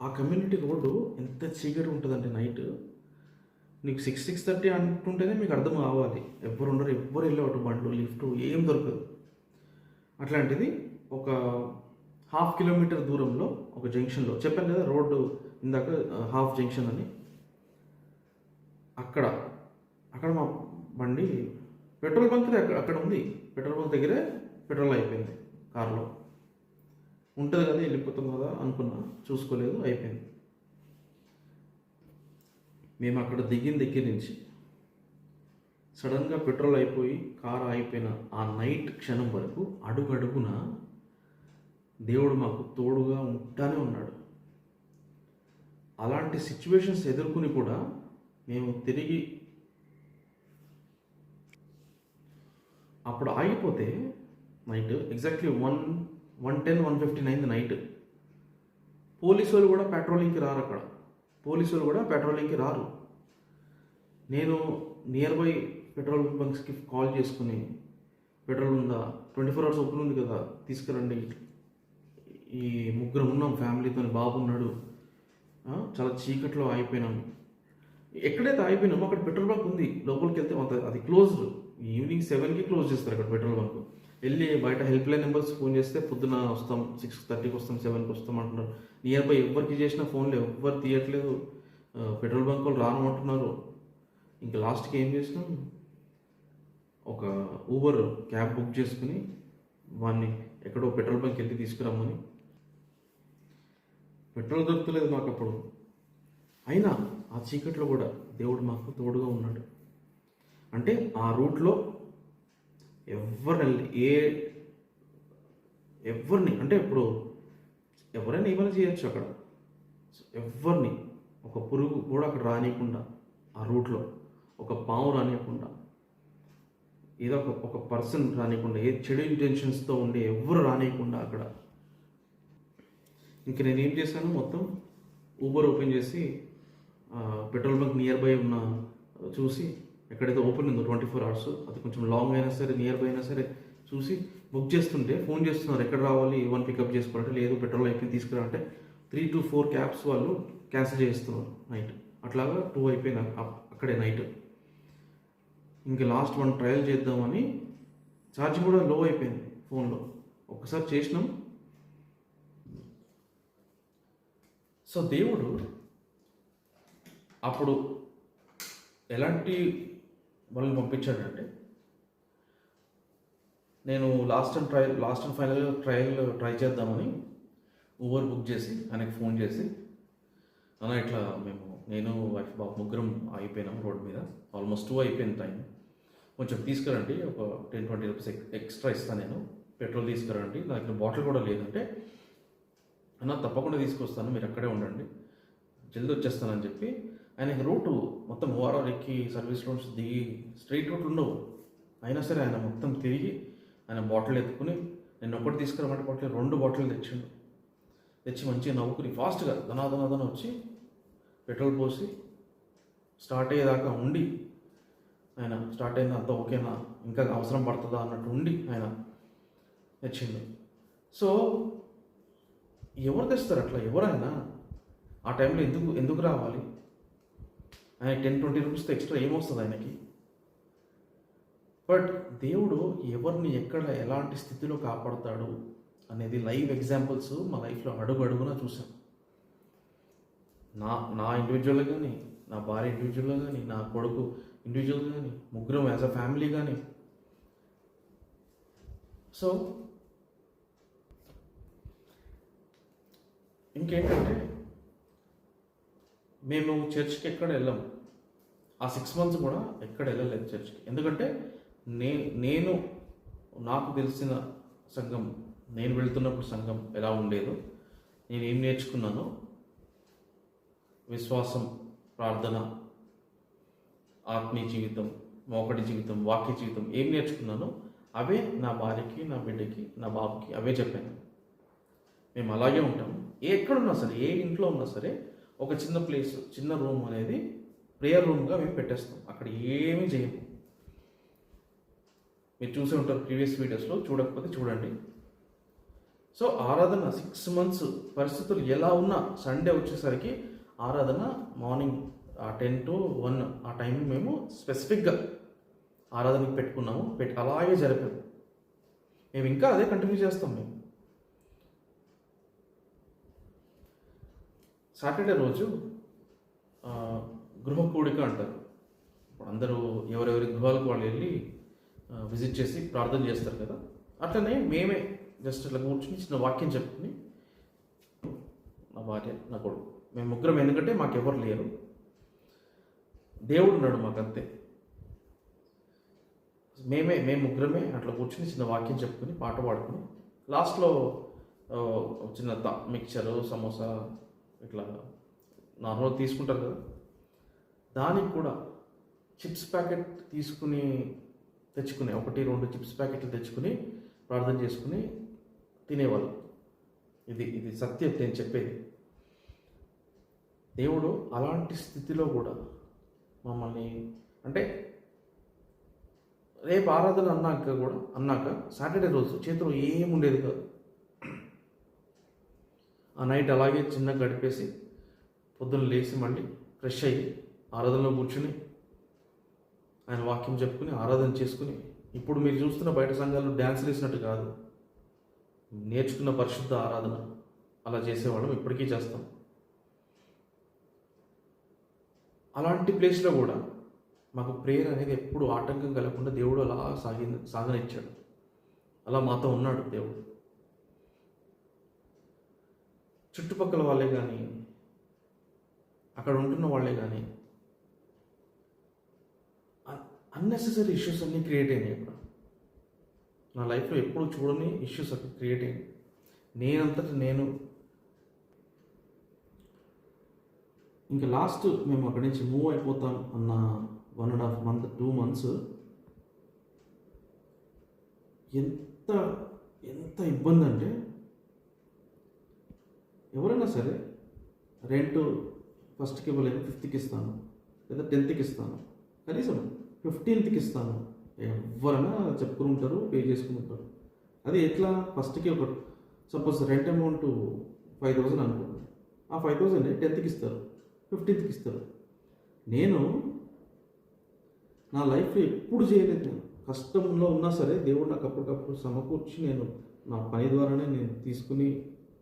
ఆ కమ్యూనిటీ రోడ్డు ఎంత చీకటి ఉంటుందంటే నైట్ నీకు 6-6:30 అంటుంటేనే మీకు అర్థం కావాలి. ఎవ్వరు ఉండరు, ఎవ్వరు వెళ్ళేవాడు, బండ్లు, లిఫ్ట్ ఏం దొరకదు. అట్లాంటిది ఒక 1/2 kilometer దూరంలో ఒక జంక్షన్లో, చెప్పాను కదా రోడ్డు ఇందాక హాఫ్ జంక్షన్ అని, అక్కడ మా బండి పెట్రోల్ బంక్ అక్కడ ఉంది. పెట్రోల్ బంక్ దగ్గరే పెట్రోల్ అయిపోయింది. కారులో ఉంటుంది కదా, వెళ్ళిపోతాం కదా అనుకున్నా, చూసుకోలేదు, అయిపోయింది. మేము అక్కడ దిగిన దగ్గర నుంచి సడన్గా పెట్రోల్ అయిపోయి కారు అయిపోయిన ఆ నైట్ క్షణం వరకు అడుగడుగున దేవుడు మాకు తోడుగా ఉంటానే ఉన్నాడు. అలాంటి సిచ్యువేషన్స్ ఎదుర్కొని కూడా మేము తిరిగి అప్పుడు ఆగిపోతే నైట్ ఎగ్జాక్ట్లీ 1:10-1:15 నైట్. పోలీసు వాళ్ళు కూడా పెట్రోలింగ్కి రారు, అక్కడ పోలీసు వాళ్ళు కూడా పెట్రోలింగ్కి రారు. నేను నియర్ బై పెట్రోల్ బంక్స్కి కాల్ చేసుకుని, పెట్రోల్ ఉందా, 24 hours ఓపెన్ ఉంది కదా, తీసుకురండి, ఈ ముగ్గురు ఉన్నాం ఫ్యామిలీతో, బాబు ఉన్నాడు, చాలా చీకట్లో ఆగిపోయినాము. ఎక్కడైతే ఆగిపోయినామో అక్కడ పెట్రోల్ బంక్ ఉంది, లోపలికి వెళ్తే అది క్లోజ్డ్. ఈవినింగ్ 7కి క్లోజ్ చేస్తారు అక్కడ పెట్రోల్ బంక్. వెళ్ళి బయట హెల్ప్ లైన్ నెంబర్స్ ఫోన్ చేస్తే పొద్దున వస్తాం, 6:30కి వస్తాం, 7కి వస్తాం అంటున్నారు. నియర్ బై ఎవరికి చేసిన ఫోన్లు ఎవ్వరు తీయట్లేదు, పెట్రోల్ బంక్ వాళ్ళు రానమంటున్నారు. ఇంకా లాస్ట్కి ఏం చేసినాం, ఒక ఊబర్ క్యాబ్ బుక్ చేసుకుని వాడిని ఎక్కడో పెట్రోల్ బంక్ వెళ్ళి తీసుకురమ్మని పెట్రోల్ దొరుకుతలేదు మాకు అప్పుడు. అయినా ఆ చీకట్లో కూడా దేవుడు మాకు తోడుగా ఉన్నాడు. అంటే ఆ రూట్లో ఎవరిని అంటే ఇప్పుడు ఎవరైనా ఏమైనా చేయొచ్చు అక్కడ. ఎవరిని ఒక పురుగు కూడా అక్కడ రానియకుండా, ఆ రూట్లో ఒక పాము రానియకుండా, ఏదో ఒక పర్సన్ రానియకుండా, ఏ చెడు ఇంటెన్షన్స్తో ఉండి ఎవరు రానియకుండా అక్కడ. ఇంక నేనేం చేశాను, మొత్తం ఊబర్ ఓపెన్ చేసి పెట్రోల్ బంక్ నియర్ బై ఉన్న చూసి, ఎక్కడైతే ఓపెన్ ఉందో 24 hours, అది కొంచెం లాంగ్ అయినా సరే నియర్ బై అయినా సరే చూసి బుక్ చేస్తుంటే ఫోన్ చేస్తున్నారు, ఎక్కడ రావాలి, ఏమని పికప్ చేసుకోవాలంటే, లేదు పెట్రోల్ అయిపోయింది తీసుకురా అంటే 3 to 4 క్యాబ్స్ వాళ్ళు క్యాన్సిల్ చేస్తున్నారు నైట్. అట్లాగా 2 అయిపోయింది అక్కడే నైట్. ఇంకా లాస్ట్ 1 ట్రయల్ చేద్దామని, ఛార్జింగ్ కూడా లో అయిపోయింది ఫోన్లో. ఒక్కసారి చేసినాం. సో దేవుడు అప్పుడు ఎలాంటి వాళ్ళని పంపించాడంటే, నేను లాస్ట్ అండ్ ఫైనల్ ట్రై చేద్దామని ఊబర్ బుక్ చేసి ఆయనకి ఫోన్ చేసి, అన్న ఇట్లా నేను వైఫ్ బాబు ముగ్గురం అయిపోయినాం రోడ్ మీద, ఆల్మోస్ట్ 2 అయిపోయింది టైం, కొంచెం తీసుకురండి, ఒక 10-20 రూపీస్ ఎక్స్ట్రా ఇస్తాను, నేను పెట్రోల్ తీసుకురండి, నా దగ్గర బాటిల్ కూడా లేదంటే, అన్న తప్పకుండా తీసుకొస్తాను, మీరు అక్కడే ఉండండి, జల్దీ వచ్చేస్తానని చెప్పి. ఆయనకి రూటు మొత్తం ఓఆర్ఆర్ ఎక్కి సర్వీస్ రోడ్స్ దిగి స్ట్రైట్ రూట్లు ఉండవు. అయినా సరే ఆయన మొత్తం తిరిగి ఆయన బాటిల్ ఎత్తుకుని, నేను ఒకటి తీసుకురమంటే బాటిల్ 2 బాటిల్ తెచ్చి మంచిగా నవ్వుకుని ఫాస్ట్గా ధనాధన వచ్చి పెట్రోల్ పోసి స్టార్ట్ అయ్యేదాకా ఉండి, ఆయన స్టార్ట్ అయింది అంతా ఓకేనా, ఇంకా అవసరం పడుతుందా అన్నట్టు ఉండి ఆయన తెచ్చిండు. సో ఎవరు తెస్తారు అట్లా? ఎవరైనా ఆ టైంలో ఎందుకు రావాలి? ఆయన 10-20 రూపీస్తో ఎక్స్ట్రా ఏమొస్తుంది ఆయనకి? బట్ దేవుడు ఎవరిని ఎక్కడ ఎలాంటి స్థితిలో కాపాడుతాడు అనేది లైవ్ ఎగ్జాంపుల్స్ మా లైఫ్లో అడుగున చూసాం. నా ఇండివిజువల్గా కానీ, నా భార్య ఇండివిజువల్గా కానీ, నా కొడుకు ఇండివిజువల్గా కానీ, ముగ్గురం యాజ్ అ ఫ్యామిలీ కానీ. సో ఇంకేంటంటే, మేము చర్చ్కి ఎక్కడ వెళ్ళాము, ఆ 6 months కూడా ఎక్కడ వెళ్ళలేదు చర్చ్కి. ఎందుకంటే నేను నాకు తెలిసిన సంఘం, నేను వెళ్తున్నప్పుడు సంఘం ఎలా ఉండేదో, నేను ఏం నేర్చుకున్నానో, విశ్వాసం, ప్రార్థన, ఆత్మీయ జీవితం, మోకటి జీవితం, వాక్య జీవితం ఏం నేర్చుకున్నానో అవే నా భార్యకి, నా బిడ్డకి, నా బాబుకి అవే చెప్పాను. మేము అలాగే ఉంటాము. ఎక్కడున్నా సరే, ఏ ఇంట్లో ఉన్నా సరే, ఒక చిన్న ప్లేస్, చిన్న రూమ్ అనేది ప్రేయర్ రూమ్గా మేము పెట్టేస్తాం. అక్కడ ఏమీ చేయము. మీరు చూసే ఉంటారు ప్రీవియస్ వీడియోస్లో, చూడకపోతే చూడండి. సో ఆరాధన 6 months పరిస్థితులు ఎలా ఉన్నా, సండే వచ్చేసరికి ఆరాధన మార్నింగ్ 10 to 1 ఆ టైం మేము స్పెసిఫిక్గా ఆరాధనకి పెట్టుకున్నాము. అలాగే జరిపాము. మేము ఇంకా అదే కంటిన్యూ చేస్తాం. మేము సాటర్డే రోజు గృహ కూడిక అంటారు. ఇప్పుడు అందరూ ఎవరెవరి గృహాలకు వాళ్ళు వెళ్ళి విజిట్ చేసి ప్రార్థన చేస్తారు కదా, అట్లనే మేమే జస్ట్ ఇట్లా కూర్చుని చిన్న వాక్యం చెప్పుకుని, నా భార్య, నా కొడుకు, మేము ముగ్గురం. ఎందుకంటే మాకెవరు లేరు, దేవుడు ఉన్నాడు మాకంతే. మేము ముగ్గురమే అట్లా కూర్చుని చిన్న వాక్యం చెప్పుకుని పాట పాడుకుని, లాస్ట్లో చిన్న మిక్చరు, సమోసా ఇట్లా నార్మల్ తీసుకుంటారు కదా, దానికి కూడా చిప్స్ ప్యాకెట్ తెచ్చుకుని 1-2 చిప్స్ ప్యాకెట్లు తెచ్చుకుని ప్రార్థన చేసుకుని తినేవాళ్ళు. ఇది సత్యం నేను చెప్పేది. దేవుడు అలాంటి స్థితిలో కూడా మమ్మల్ని, అంటే రేపు ఆరాధన అన్నాక సాటర్డే రోజు చేతిలో ఏముండేది కాదు. ఆ నైట్ అలాగే చిన్న గడిపేసి పొద్దున్న లేచి మళ్ళీ ఫ్రెష్ అయ్యి ఆరాధనలో కూర్చుని ఆయన వాక్యం చెప్పుకుని ఆరాధన చేసుకుని, ఇప్పుడు మీరు చూస్తున్న బయట సంఘాల్లో డ్యాన్సులు వేసినట్టు కాదు, నేర్చుకున్న పరిశుద్ధ ఆరాధన అలా చేసేవాళ్ళం, ఇప్పటికీ చేస్తాం. అలాంటి ప్లేస్లో కూడా మాకు ప్రేయర్ అనేది ఎప్పుడు ఆటంకం కలగకుండా దేవుడు అలా సాగనిచ్చాడు. అలా మాతో ఉన్నాడు దేవుడు. చుట్టుపక్కల వాళ్ళే కానీ, అక్కడ ఉంటున్న వాళ్ళే కానీ అన్నెసెసరీ ఇష్యూస్ అన్నీ క్రియేట్ అయినాయి. అక్కడ నా లైఫ్లో ఎప్పుడు చూడని ఇష్యూస్ అక్కడ క్రియేట్ అయ్యాయి. నేనంతటి నేను ఇంకా లాస్ట్ మేము అక్కడి నుంచి మూవ్ అయిపోతాం అన్న 1.5 month 2 months ఎంత ఎంత ఇబ్బంది అంటే, ఎవరైనా సరే రెంట్ ఫస్ట్కి ఇవ్వలేదు, 5th ఇస్తాను లేదా 10th ఇస్తాను, కనీసం 15th ఇస్తాను, ఎవరైనా చెప్పుకుని ఉంటారు, పే చేసుకుని ఉంటారు. అది ఎట్లా? ఫస్ట్కి ఒక సపోజ్ రెంట్ అమౌంట్ 5,000 అనుకోండి, ఆ 5,000 10th ఇస్తారు, 15th ఇస్తారు. నేను నా లైఫ్లో ఎప్పుడు చేయలేదు. నేను కష్టంలో ఉన్నా సరే దేవుడు నాకు అప్పటికప్పుడు సమకూర్చి నేను నా పని ద్వారానే నేను తీసుకుని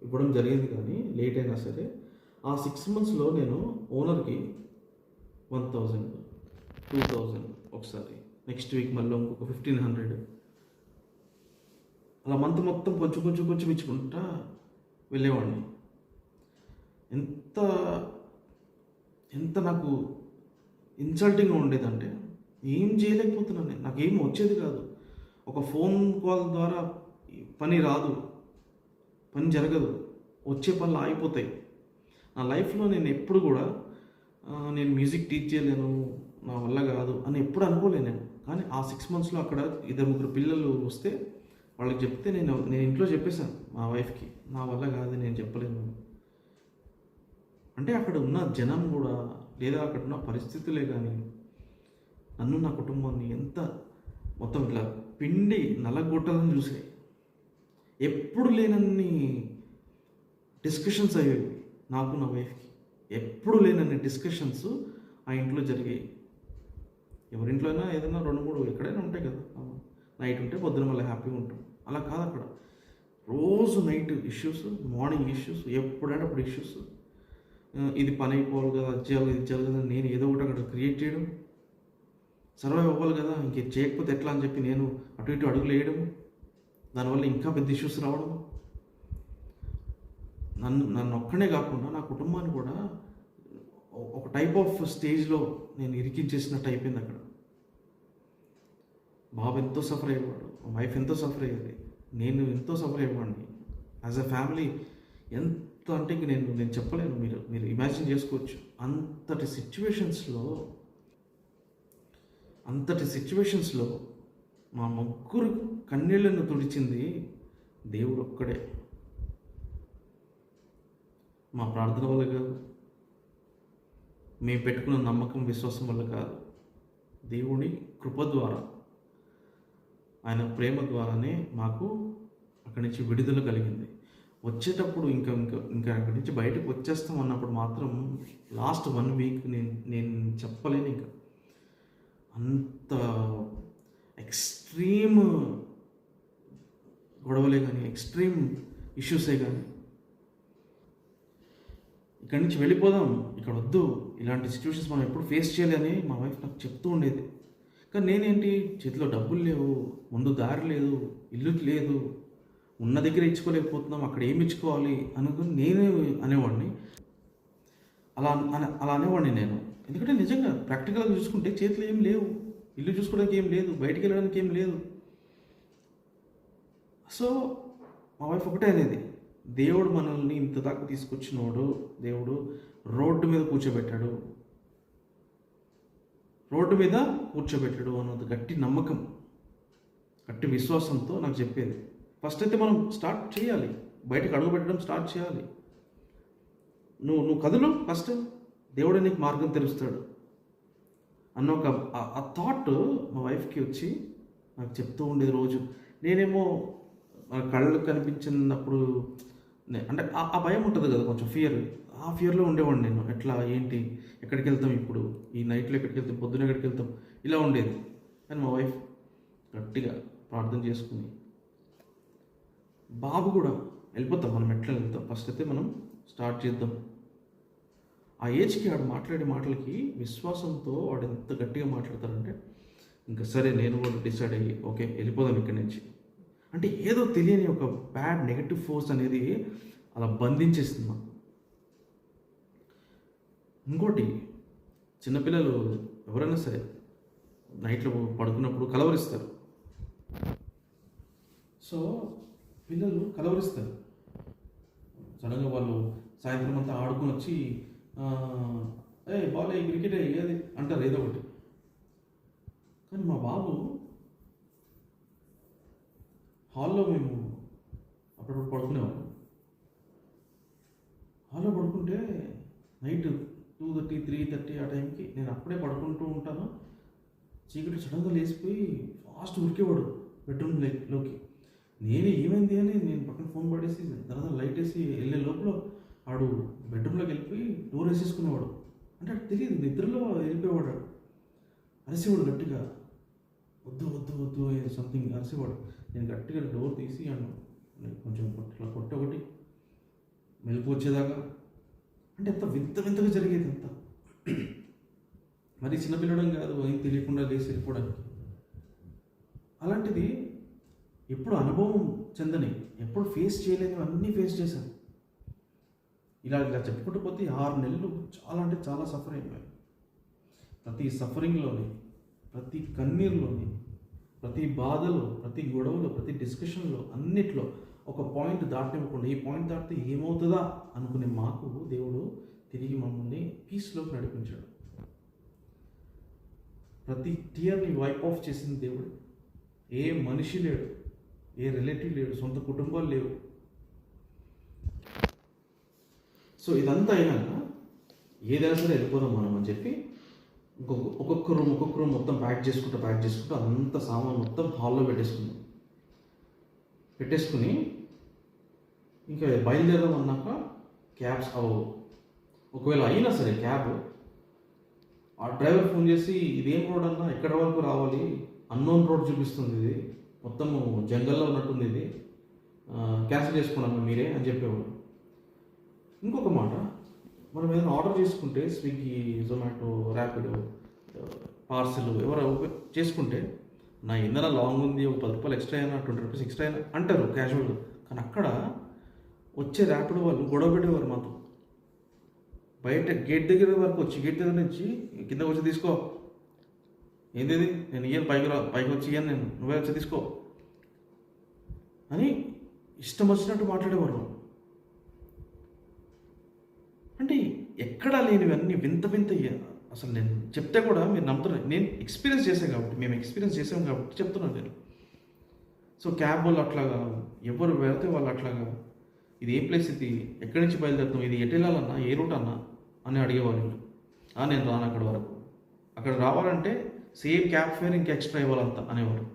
ఇవ్వడం జరిగింది. కానీ లేట్ అయినా సరే ఆ 6 monthsలో నేను ఓనర్కి 1,000, 2,000 ఒకసారి, నెక్స్ట్ వీక్ మళ్ళీ ఇంకొక 1,500, అలా మంత్ మొత్తం కొంచెం కొంచెం కొంచెం ఇచ్చుకుంటా వెళ్ళేవాడిని. ఎంత ఎంత నాకు ఇన్సల్టింగ్గా ఉండేదంటే, ఏం చేయలేకపోతున్నాను నేను, నాకేం వచ్చేది కాదు. ఒక ఫోన్ కాల్ ద్వారా పని రాదు, పని జరగదు, వచ్చే పనులు ఆగిపోతాయి. నా లైఫ్లో నేను ఎప్పుడు కూడా నేను మ్యూజిక్ టీచ్ చేయలేను, నా వల్ల కాదు అని ఎప్పుడు అనుకోలేను నేను. కానీ ఆ 6 monthsలో అక్కడ 2-3 పిల్లలు వస్తే వాళ్ళకి చెప్తే నేను ఇంట్లో చెప్పేశాను మా వైఫ్కి, నా వల్ల కాదు, నేను చెప్పలేను. అంటే అక్కడ ఉన్న జనం కూడా, లేదా అక్కడ ఉన్న పరిస్థితులే కానీ నన్ను, నా కుటుంబాన్ని ఎంత మొత్తం ఇట్లా పిండి నలగొట్టాలని చూసాయి. ఎప్పుడు లేనన్ని డిస్కషన్స్ అయ్యేవి నాకు, నా వైఫ్కి. ఎప్పుడు లేనన్ని డిస్కషన్స్ ఆ ఇంట్లో జరిగాయి. ఎవరింట్లో అయినా ఏదైనా 2-3 ఎక్కడైనా ఉంటాయి కదా, నైట్ ఉంటే పొద్దున మళ్ళీ హ్యాపీగా ఉంటాం. అలా కాదు అక్కడ. రోజు నైట్ ఇష్యూస్, మార్నింగ్ ఇష్యూస్, ఎప్పుడంటే అప్పుడు ఇష్యూస్. ఇది పని అయిపోవాలి కదా, అది చేయాలి, ఇది చేయాలి కదా, నేను ఏదో ఒకటి అక్కడ క్రియేట్ చేయడం, సర్వైవ్ అవ్వాలి కదా, ఇంక చేయకపోతే ఎట్లా అని చెప్పి నేను అటు ఇటు అడుగులు వేయడము, దానివల్ల ఇంకా పెద్ద ఇష్యూస్ రావడం. నన్ను ఒక్కనే కాకుండా నా కుటుంబాన్ని కూడా ఒక టైప్ ఆఫ్ స్టేజ్లో నేను ఇరికించేసినట్టు అయిపోయింది అక్కడ. బాబు ఎంతో సఫర్ అయ్యేవాడు, వైఫ్ ఎంతో సఫర్ అయ్యేది, నేను ఎంతో సఫర్ అయ్యేవాడిని. యాజ్ అ ఫ్యామిలీ ఎంత అంటే ఇంక నేను చెప్పలేను, మీరు ఇమాజిన్ చేసుకోవచ్చు. అంతటి సిచ్యువేషన్స్లో మా ముగ్గురు కన్నీళ్లను తుడిచింది దేవుడు ఒక్కడే. మా ప్రార్థన వల్ల కాదు, మేము పెట్టుకున్న నమ్మకం, విశ్వాసం వల్ల కాదు, దేవుడి కృప ద్వారా, ఆయన ప్రేమ ద్వారానే మాకు అక్కడి నుంచి విడుదల కలిగింది. వచ్చేటప్పుడు ఇంకా ఇంకా ఇంకా అక్కడి నుంచి బయటకు వచ్చేస్తాం అన్నప్పుడు మాత్రం లాస్ట్ 1 week నేను చెప్పలేను. ఇంకా అంత ఎక్స్ట్రీమ్ గొడవలే కానీ, ఎక్స్ట్రీమ్ ఇష్యూసే కానీ, ఇక్కడి నుంచి వెళ్ళిపోదాం, ఇక్కడ వద్దు, ఇలాంటి సిచ్యువేషన్స్ మనం ఎప్పుడు ఫేస్ చేయాలని మా వైఫ్ నాకు చెప్తూ ఉండేది. కానీ నేనేంటి, చేతిలో డబ్బులు లేవు, ముందు దారి లేదు, ఇల్లు లేదు, ఉన్న దగ్గర ఇచ్చుకోలేకపోతున్నాం, అక్కడ ఏమి ఇచ్చుకోవాలి అనుకుని నేనే అనేవాడిని. అలా అనేవాడిని నేను. ఎందుకంటే నిజంగా ప్రాక్టికల్గా చూసుకుంటే చేతిలో ఏం లేవు, ఇల్లు చూసుకోవడానికి ఏం లేదు, బయటికి వెళ్ళడానికి ఏం లేదు. సో మా వైఫ్ ఒకటే అనేది, దేవుడు మనల్ని ఇంత దాకా తీసుకొచ్చినోడు, దేవుడు రోడ్డు మీద కూర్చోబెట్టాడు అన్నది గట్టి నమ్మకం, గట్టి విశ్వాసంతో నాకు చెప్పేది. ఫస్ట్ అయితే మనం స్టార్ట్ చేయాలి, బయటకు అడుగు పెట్టడం స్టార్ట్ చేయాలి. నువ్వు కదులు, ఫస్ట్ దేవుడే నీకు మార్గం తెలుస్తాడు అన్న ఒక ఆ థాట్ మా వైఫ్కి వచ్చి నాకు చెప్తూ ఉండేది రోజు. నేనేమో కళ్ళు కనిపించినప్పుడు అంటే ఆ భయం ఉంటుంది కదా, కొంచెం ఆ ఫియర్లో ఉండేవాడిని నేను. ఎట్లా, ఏంటి, ఎక్కడికి వెళ్తాం ఇప్పుడు, ఈ నైట్లో ఎక్కడికి వెళ్తాం, పొద్దున ఎక్కడికి వెళ్తాం, ఇలా ఉండేది. కానీ మా వైఫ్ గట్టిగా ప్రార్థన చేసుకుని, బాబు కూడా వెళ్ళిపోతాం, మనం ఎట్లా వెళ్తాం, ఫస్ట్ అయితే మనం స్టార్ట్ చేద్దాం. ఆ ఏజ్కి వాడు మాట్లాడే మాటలకి విశ్వాసంతో వాడు ఎంత గట్టిగా మాట్లాడతారంటే, ఇంకా సరే నేను కూడా డిసైడ్ అయ్యి ఓకే వెళ్ళిపోదాం ఇక్కడి నుంచి. అంటే ఏదో తెలియని ఒక బ్యాడ్ నెగటివ్ ఫోర్స్ అనేది అలా బంధించేసింది. ఇంకోటి, చిన్నపిల్లలు ఎవరైనా సరే నైట్లో పడుకున్నప్పుడు కలవరిస్తారు. సో పిల్లలు కలవరిస్తారు. సడన్గా వాళ్ళు సాయంత్రం అంతా ఆడుకొని వచ్చి ఏ బాలే క్రికెట్ ఏది అంటారు ఏదో ఒకటి. కానీ మా బాబు హాల్లో, మేము అప్పుడప్పుడు పడుకునేవాళ్ళం. హాల్లో పడుకుంటే నైట్ 2:30, 3:30 ఆ టైంకి నేను అప్పుడే పడుకుంటూ ఉంటాను. చీకటి సడన్గా లేచిపోయి ఫాస్ట్ ఉరికేవాడు బెడ్రూమ్లోకి. నేను ఏమైంది అని నేను పక్కన ఫోన్ పడేసి తర్వాత లైట్ వేసి వెళ్ళే లోపల ఆడు బెడ్రూమ్లోకి వెళ్ళిపోయి డోర్ వేసేసుకునేవాడు. అంటే అటు తెలియదు, నిద్రలో వెళ్ళిపోయేవాడు. అరిసేవాడు గట్టిగా, వద్దు వద్దు వద్దు సంథింగ్ అరిసేవాడు. నేను గట్టిగా డోర్ తీసి కొంచెం ఇట్లా కొట్టొకటి మెలకు వచ్చేదాకా. అంటే ఎంత వింత వింతగా జరిగేది అంతా. మరి చిన్నపిల్లడం కాదు, ఏం తెలియకుండా లేచి వెళ్ళిపోవడానికి. అలాంటిది ఎప్పుడు అనుభవం చెందని, ఎప్పుడు ఫేస్ చేయలేని అన్నీ ఫేస్ చేశాను. ఇలా చెప్పుకుంటూ పోతే 6 నెలలు చాలా అంటే చాలా సఫర్ అయిపోయాను. ప్రతి సఫరింగ్లోని, ప్రతి కన్నీరులోని, ప్రతి బాధలో, ప్రతి గొడవలో, ప్రతి డిస్కషన్లో, అన్నిట్లో ఒక పాయింట్ దాటనివ్వకుండా ఈ పాయింట్ దాటితే ఏమవుతుందా అనుకునే మాకు దేవుడు తిరిగి మమ్మల్ని పీస్లోకి నడిపించాడు. ప్రతి టీయర్ని వైప్ ఆఫ్ చేసింది దేవుడు. ఏ మనిషి లేడు, ఏ రిలేటివ్ లేడు, సొంత కుటుంబాలు లేవు. సో ఇదంతా అయినాక ఏదైనా సరే వెళ్ళిపోదాం మనం అని చెప్పి ఒక్కొక్క రూమ్ మొత్తం ప్యాక్ చేసుకుంటూ అంత సామాన్ మొత్తం హాల్లో పెట్టేసుకుని ఇంకా బయలుదేరదాం అన్నాక క్యాబ్స్ ఒకవేళ అయినా సరే క్యాబ్, ఆ డ్రైవర్ ఫోన్ చేసి ఇదేం రోడ్ అన్నా, ఎక్కడ వరకు రావాలి, అన్నోన్ రోడ్ చూపిస్తుంది, ఇది మొత్తము జంగల్లో ఉన్నట్టుంది, ఇది క్యాన్సిల్ చేసుకున్నాను మీరే అని చెప్పేవాడు. ఇంకొక మాట, మనం ఏదైనా ఆర్డర్ చేసుకుంటే స్విగ్గీ, జొమాటో, ర్యాపిడో, పార్సెల్ ఎవరు చేసుకుంటే నా ఇంధన లాంగ్ ఉంది, ఒక 10 రూపాయలు ఎక్స్ట్రా అయినా, 20 రూపీస్ ఎక్స్ట్రా అయినా అంటారు క్యాజువల్గా. కానీ అక్కడ వచ్చే ర్యాపిడో వాళ్ళు గొడవ పెట్టేవారు మాతో. బయట గేట్ దగ్గర వరకు వచ్చి, గేట్ దగ్గర నుంచి కిందకు వచ్చి తీసుకో, ఏంది నేను ఇయ్యను, పైకి వచ్చి ఇయ్యను నేను, నువ్వే వచ్చి తీసుకో అని ఇష్టం వచ్చినట్టు మాట్లాడేవారు. అంటే ఎక్కడా లేనివన్నీ వింత అసలు నేను చెప్తే కూడా మీరు నమ్ముతున్నారు. నేను ఎక్స్పీరియన్స్ చేశాను కాబట్టి, మేము ఎక్స్పీరియన్స్ చేసాం కాబట్టి చెప్తున్నాను నేను. సో క్యాబ్ వాళ్ళు అట్లాగా, ఎవరు వెళ్తే వాళ్ళు అట్లాగా, ఇది ఏ ప్లేస్, ఇది ఎక్కడి నుంచి బయలుదేరుతాం, ఇది ఎటు వెళ్ళాలన్నా, ఏ రూట్ అన్నా అని అడిగేవాళ్ళు. నేను రాను అక్కడి వరకు, అక్కడ రావాలంటే సేమ్ క్యాబ్ ఫేర్ ఇంకా ఎక్స్ట్రా ఇవ్వాలంత అనేవారు.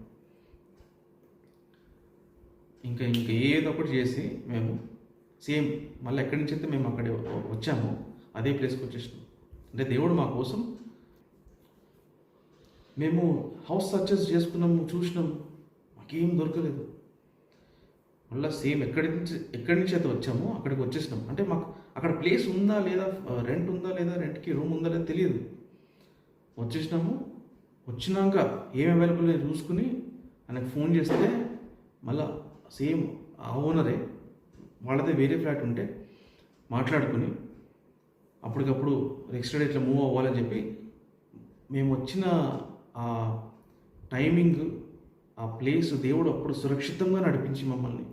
ఇంకా ఏదో ఒకటి చేసి మేము సేమ్ మళ్ళీ ఎక్కడి నుంచి అయితే మేము అక్కడే వచ్చామో అదే ప్లేస్కి వచ్చేసినాం. అంటే దేవుడు మా కోసం, మేము హౌస్ సర్చెస్ చేసుకున్నాము, చూసినాము, మాకేం దొరకలేదు. మళ్ళీ సేమ్ ఎక్కడి నుంచి అయితే వచ్చామో అక్కడికి వచ్చేసినాం. అంటే మాకు అక్కడ ప్లేస్ ఉందా లేదా, రెంట్ ఉందా లేదా, రెంట్కి రూమ్ ఉందా లేదా తెలియదు. వచ్చేసినాము. వచ్చినాక ఏం అవైలబుల్ చూసుకుని ఆయనకు ఫోన్ చేస్తే మళ్ళీ సేమ్ ఆ ఓనరే, వాళ్ళదే వేరే ఫ్లాట్ ఉంటే మాట్లాడుకుని అప్పటికప్పుడు నెక్స్ట్ డే ఇట్లా మూవ్ అవ్వాలని చెప్పి మేము వచ్చిన ఆ టైమింగ్, ఆ ప్లేస్ దేవుడు అప్పుడు సురక్షితంగా నడిపించి మమ్మల్ని.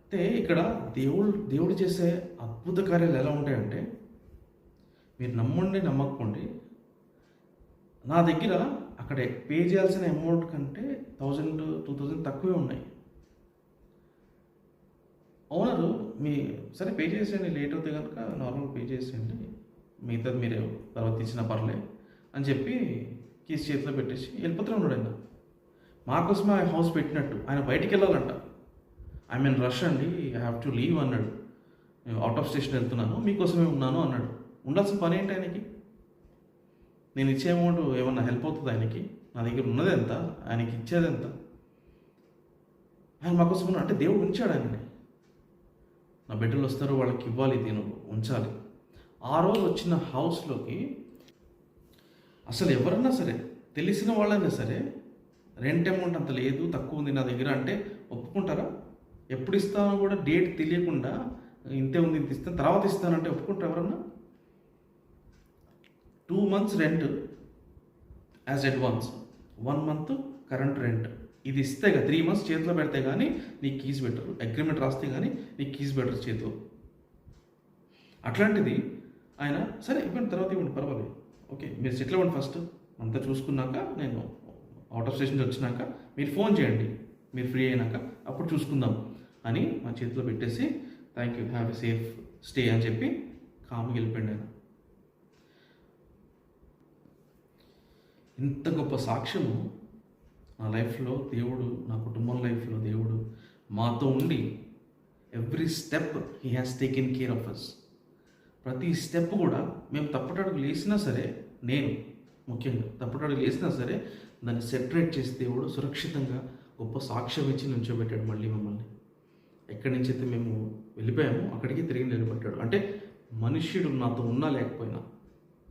అంటే ఇక్కడ దేవుడు చేసే అద్భుత కార్యాలు ఎలా ఉంటాయంటే, మీరు నమ్మండి నమ్మకపోండి, నా దగ్గర అక్కడ పే చేయాల్సిన అమౌంట్ కంటే 1000-2000 తక్కువే ఉన్నాయి. ఓనరు సరే పే చేసేయండి, లేట్ అవుతే కనుక నార్మల్ పే చేసేయండి, మిగతాది మీరు తర్వాత ఇచ్చిన పర్లే అని చెప్పి కీస్ చేతిలో పెట్టేసి వెళ్ళిపోతూనే ఉన్నాడు ఆయన. మాకోసమే ఆ హౌస్ పెట్టినట్టు. ఆయన బయటికి వెళ్ళాలంట. ఐ మీన్ రష్ అండి, ఐ హ్యావ్ టు లీవ్ అన్నాడు. అవుట్ ఆఫ్ స్టేషన్ వెళ్తున్నాను, మీకోసమే ఉన్నాను అన్నాడు. ఉండాల్సిన పని ఏంటి ఆయనకి? నేను ఇచ్చే అమౌంట్ ఏమన్నా హెల్ప్ అవుతుంది ఆయనకి? నా దగ్గర ఉన్నది ఎంత, ఆయనకి ఇచ్చేది ఎంత? ఆయన మాకోసం ఉన్నాడు అంటే దేవుడు ఉంచాడు ఆయనని. నా బిడ్డలు వస్తారు, వాళ్ళకి ఇవ్వాలి, నేను ఉంచాలి. ఆ రోజు వచ్చిన హౌస్లోకి అసలు ఎవరన్నా సరే, తెలిసిన వాళ్ళైనా సరే, రెంట్ అమౌంట్ అంత లేదు, తక్కువ ఉంది నా దగ్గర అంటే ఒప్పుకుంటారా? ఎప్పుడు ఇస్తానో కూడా డేట్ తెలియకుండా ఇంతే ఉంది ఇంత ఇస్తాను తర్వాత ఇస్తానంటే ఒప్పుకుంటారు ఎవరన్నా? 2 months rent as advance, 1 month current rent, ఇది ఇస్తే 3 months చేతిలో పెడితే కానీ నీకు కీస్ పెట్టరు, అగ్రిమెంట్ రాస్తే కానీ నీకు కీస్ పెట్టరు చేతిలో. అట్లాంటిది ఆయన సరే ఇవ్వండి తర్వాత ఇవ్వండి పర్వాలేదు, ఓకే మీరు సెటిల్ అవ్వండి ఫస్ట్, అంతా చూసుకున్నాక నేను అవుట్ ఆఫ్ స్టేషన్ వచ్చినాక మీరు ఫోన్ చేయండి, మీరు ఫ్రీ అయినాక అప్పుడు చూసుకుందాం అని మా చేతిలో పెట్టేసి thank you have a safe stay అని చెప్పి కామ్గా వెళ్ళిపోయింది ఆయన. ఇంత గొప్ప సాక్ష్యము నా లైఫ్లో దేవుడు, నా కుటుంబం లైఫ్లో దేవుడు మాతో ఉండి every step he has taken care of us. ప్రతి స్టెప్ కూడా మేము తప్పటడుగు లేసినా సరే, నేను ముఖ్యంగా తప్పటడుగు లేసినా సరే దాన్ని సెపరేట్ చేసి దేవుడు సురక్షితంగా గొప్ప సాక్ష్యం ఇచ్చి నుంచోబెట్టాడు మళ్ళీ మమ్మల్ని. ఎక్కడి నుంచి అయితే మేము వెళ్ళిపోయామో అక్కడికి తిరిగి నిలబెట్టాడు. అంటే మనుష్యుడు నాతో ఉన్నా లేకపోయినా,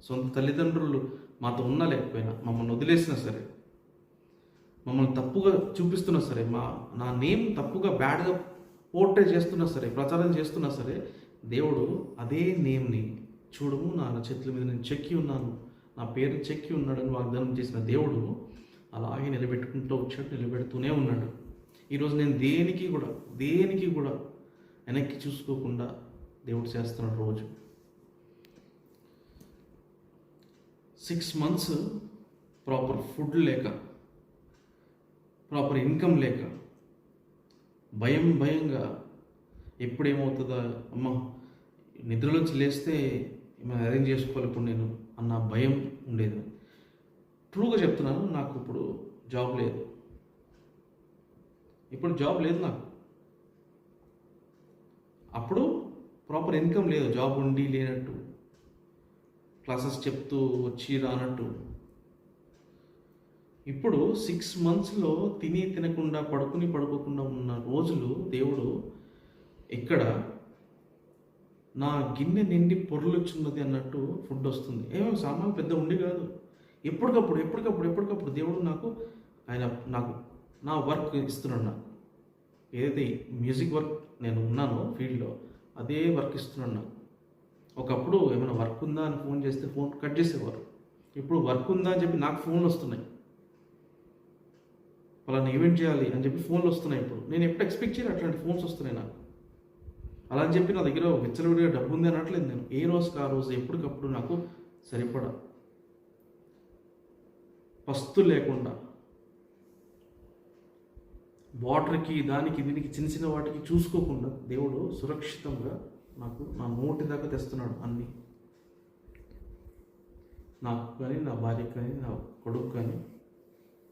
సొంత తల్లిదండ్రులు మాతో ఉన్నా లేకపోయినా, మమ్మల్ని వదిలేసినా సరే, మమ్మల్ని తప్పుగా చూపిస్తున్నా సరే, నా నేమ్ తప్పుగా బ్యాడ్గా పోర్ట్రే చేస్తున్నా సరే, ప్రచారం చేస్తున్నా సరే, దేవుడు అదే నేమ్ని చూడము నా చేతుల మీద నేను చెక్కి ఉన్నాను, నా పేరు చెక్కి ఉన్నాడని వాగ్దానం చేసిన దేవుడు అలాగే నిలబెట్టుకుంటూ వచ్చాడు, నిలబెడుతూనే ఉన్నాడు. ఈరోజు నేను దేనికి కూడా వెనక్కి చూసుకోకుండా దేవుడు చేస్తున్నాడు. రోజు 6 months ప్రాపర్ ఫుడ్ లేక, ప్రాపర్ ఇన్కమ్ లేక, భయంగా ఎప్పుడేమవుతుందా అమ్మ నిద్రలోంచి లేస్తే ఏమైనా అరేంజ్ చేసుకోవాలి ఇప్పుడు నేను అన్న భయం ఉండేది. ట్రూగా చెప్తున్నాను, నాకు ఇప్పుడు జాబ్ లేదు, ఇప్పుడు జాబ్ లేదు నాకు. అప్పుడు ప్రాపర్ ఇన్కమ్ లేదు, జాబ్ ఉండి లేనట్టు, క్లాసెస్ చెప్తూ వచ్చి రానట్టు. ఇప్పుడు 6 monthsలో తినకుండా పడుకోకుండా ఉన్న రోజులు దేవుడు ఇక్కడ నా గిన్నె నిండి పొరలుచున్నది అన్నట్టు ఫుడ్ వస్తుంది. ఏమో సామాన్ పెద్ద ఉండి కాదు, ఎప్పటికప్పుడు దేవుడు నాకు నా వర్క్ ఇస్తున్నాడు. నాకు ఏదైతే మ్యూజిక్ వర్క్ నేను ఉన్నానో ఫీల్డ్లో అదే వర్క్ ఇస్తున్నాడు నాకు. ఒకప్పుడు ఏమైనా వర్క్ ఉందా అని ఫోన్ చేస్తే ఫోన్ కట్ చేసేవారు, ఇప్పుడు వర్క్ ఉందా అని చెప్పి నాకు ఫోన్లు వస్తున్నాయి, వాళ్ళని ఈవెంట్ చేయాలి అని చెప్పి ఫోన్లు వస్తున్నాయి. ఇప్పుడు నేను ఎప్పుడు ఎక్స్పెక్ట్ చేయలేదు అట్లాంటి ఫోన్స్ వస్తున్నాయి నాకు. అలా అని చెప్పి నా దగ్గర విచ్చలవిడిగా డబ్బు ఉంది అనట్లేదు నేను. ఏ రోజుకి ఆ రోజు ఎప్పటికప్పుడు నాకు సరిపడా పస్తు లేకుండా వాటర్కి దానికి దీనికి చిన్న వాటికి చూసుకోకుండా దేవుడు సురక్షితంగా నాకు నా నోటి దాకా తెస్తున్నాడు. అన్నీ నాకు కానీ, నా భార్యకు కానీ, నా కొడుకు కానీ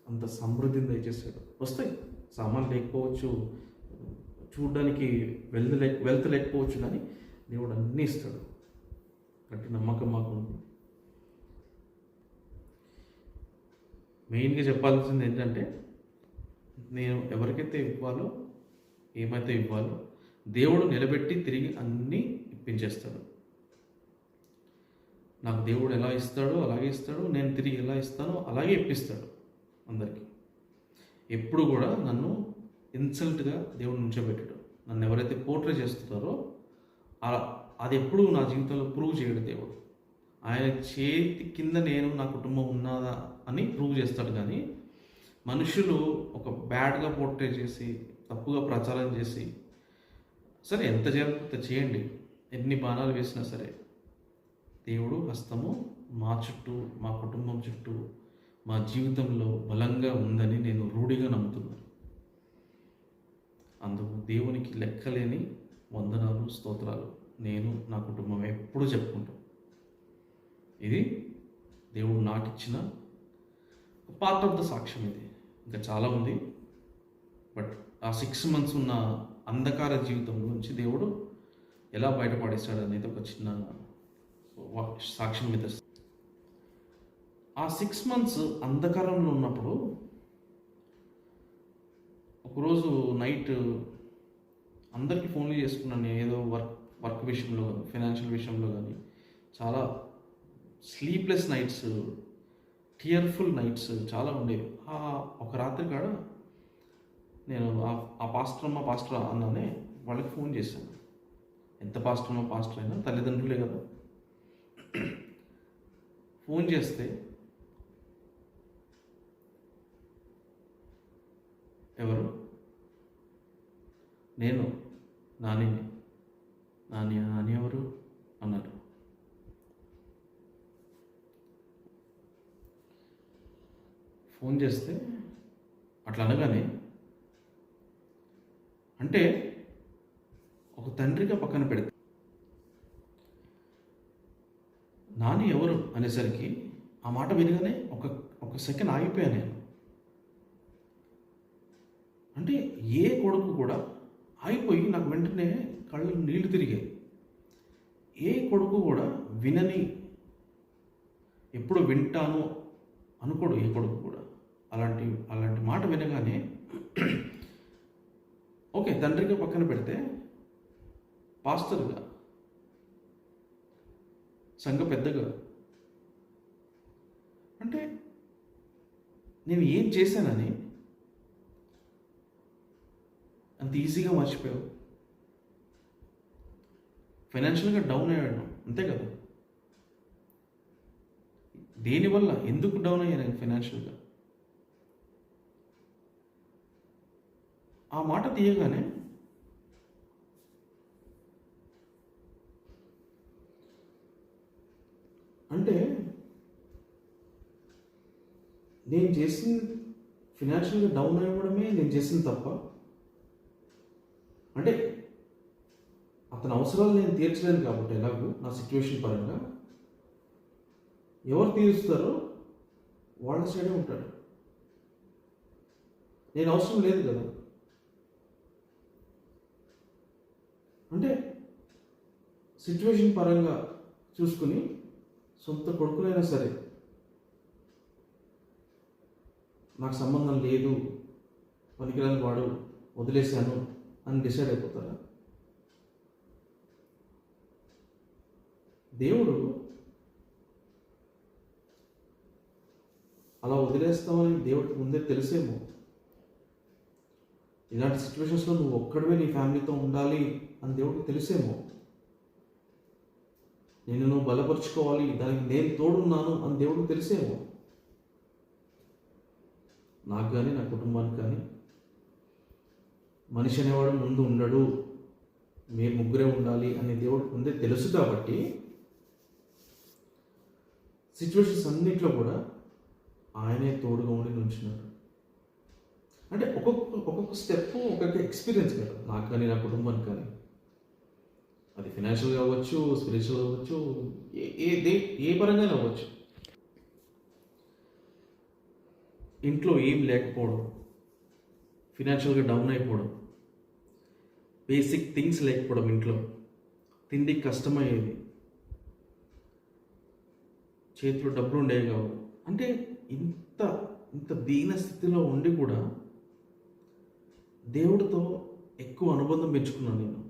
అంత సమృద్ధిని దయచేశాడు. వస్తాయి సామాన్లు లేకపోవచ్చు, చూడడానికి వెల్త్ లేకపోవచ్చు, కానీ దేవుడు అన్నీ ఇస్తాడు. గట్టి నమ్మకం మాకు ఉంది. మెయిన్గా చెప్పాల్సింది ఏంటంటే, నేను ఎవరికైతే ఇవ్వాలో, ఏమైతే ఇవ్వాలో దేవుడు నిలబెట్టి తిరిగి అన్నీ ఇప్పించేస్తాడు. నాకు దేవుడు ఎలా ఇస్తాడో అలాగే ఇస్తాడు, నేను తిరిగి ఎలా ఇస్తానో అలాగే ఇప్పిస్తాడు అందరికీ. ఎప్పుడు కూడా నన్ను ఇన్సల్ట్గా దేవుడు నుంచోబెట్టాడు. నన్ను ఎవరైతే పోర్ట్రే చేస్తున్నారో అది ఎప్పుడు నా జీవితంలో ప్రూవ్ చేయడు దేవుడు. ఆయన చేతి కింద నేను, నా కుటుంబం ఉన్నదా అని ప్రూవ్ చేస్తాడు. కానీ మనుషులు ఒక బ్యాడ్గా పోర్ట్రే చేసి, తప్పుగా ప్రచారం చేసి, సరే ఎంత చేయండి, ఎన్ని బాణాలు వేసినా సరే దేవుడు హస్తము మా చుట్టూ, మా కుటుంబం చుట్టూ, మా జీవితంలో బలంగా ఉందని నేను రూఢిగా నమ్ముతున్నాను. అందుకు దేవునికి లెక్కలేని వందనాలు, స్తోత్రాలు నేను, నా కుటుంబం ఎప్పుడూ చెప్పుకుంటాం. ఇది దేవుడు నాకు ఇచ్చిన పార్ట్ ఆఫ్ ద సాక్ష్యం. ఇది ఇంకా చాలా ఉంది, బట్ ఆ 6 months ఉన్న అంధకార జీవితం నుంచి దేవుడు ఎలా బయటపడేశాడు అనేది ఒక చిన్న సాక్ష్యం మీద. ఆ 6 months అంధకారంలో ఉన్నప్పుడు ఒకరోజు నైట్ అందరికీ ఫోన్లు చేసుకున్నాను నేను. ఏదో వర్క్ విషయంలో కానీ, ఫైనాన్షియల్ విషయంలో కానీ చాలా స్లీప్లెస్ నైట్స్, టియర్ఫుల్ నైట్స్ చాలా ఉండేవి. ఒక రాత్రి కాడ నేను ఆ పాస్టర్ అన్నానే వాళ్ళకి ఫోన్ చేశాను. ఎంత పాస్టర్ అయినా తల్లిదండ్రులే కదా. ఫోన్ చేస్తే ఎవరు, నేను నానిని. నాని ఎవరు అన్నారు. ఫోన్ చేస్తే అట్లా అనగానే, అంటే ఒక తండ్రిగా పక్కన పెడితే నాని ఎవరు అనేసరికి ఆ మాట వినగానే ఒక సెకండ్ ఆగిపోయాను నేను. అంటే ఏ కొడుకు కూడా ఆగిపోయి నాకు వెంటనే కళ్ళు నీళ్లు తిరిగాయి. ఏ కొడుకు కూడా వినని, ఎప్పుడు వింటాను అనుకోడు ఏ కొడుకు కూడా. అలాంటి మాట వినగానే ఓకే, తండ్రిగా పక్కన పెడితే పాస్టర్గా, సంఘ పెద్దగా, అంటే నేను ఏం చేశానని అంత ఈజీగా మర్చిపోయావు. ఫైనాన్షియల్గా డౌన్ అయ్యాడు, అంతే కదా. దేనివల్ల, ఎందుకు డౌన్ అయ్యాను నేను ఫైనాన్షియల్గా? ఆ మాట తీయగానే అంటే నేను చేసిన ఫినాన్షియల్గా డౌన్ అవ్వడమే నేను చేసిన తప్ప. అంటే అతని అవసరాలు నేను తీర్చలేను కాబట్టి, ఎలాగో నా సిచ్యువేషన్ పరంగా ఎవరు తీరుస్తారో వాళ్ళ సైడే ఉంటాడు. నేను అవసరం లేదు కదా. అంటే సిచ్యువేషన్ పరంగా చూసుకుని సొంత కొడుకునైనా సరే నాకు సంబంధం లేదు, పనికిరాని వాడు, వదిలేశాను అని డిసైడ్ అయిపోతారా? దేవుడు అలా వదిలేస్తామని దేవుడికి ముందే తెలిసేమో. ఇలాంటి సిచ్యువేషన్స్లో నువ్వు ఒక్కడివే నీ ఫ్యామిలీతో ఉండాలి అని దేవుడికి తెలిసేమో. నేను నువ్వు బలపరుచుకోవాలి, దానికి నేను తోడున్నాను అని దేవుడికి తెలిసేమో. నాకు కానీ నా కుటుంబానికి కానీ మనిషి అనేవాడు ముందు ఉండడు, మీరు ముగ్గురే ఉండాలి అని దేవుడికి ముందే తెలుసు కాబట్టి సిచ్యువేషన్స్ అన్నింటిలో కూడా ఆయనే తోడుగా ఉండి నుంచున్నాడు. అంటే ఒక్కొక్క స్టెప్ ఒక్కొక్క ఎక్స్పీరియన్స్ కదా, నాకు కానీ నా కుటుంబానికి కానీ. అది ఫినాన్షియల్గా అవ్వచ్చు, స్పిరిచువల్ అవ్వచ్చు, ఏ పరంగా అవ్వచ్చు. ఇంట్లో ఏం లేకపోవడం, ఫినాన్షియల్గా డౌన్ అయిపోవడం, బేసిక్ థింగ్స్ లేకపోవడం, ఇంట్లో తిండికి కష్టమయ్యేది, చేతిలో డబ్బులు ఉండేవి కావు. అంటే ఇంత దీన స్థితిలో ఉండి కూడా దేవుడితో ఎక్కువ అనుబంధం పెంచుకున్నాను నేను.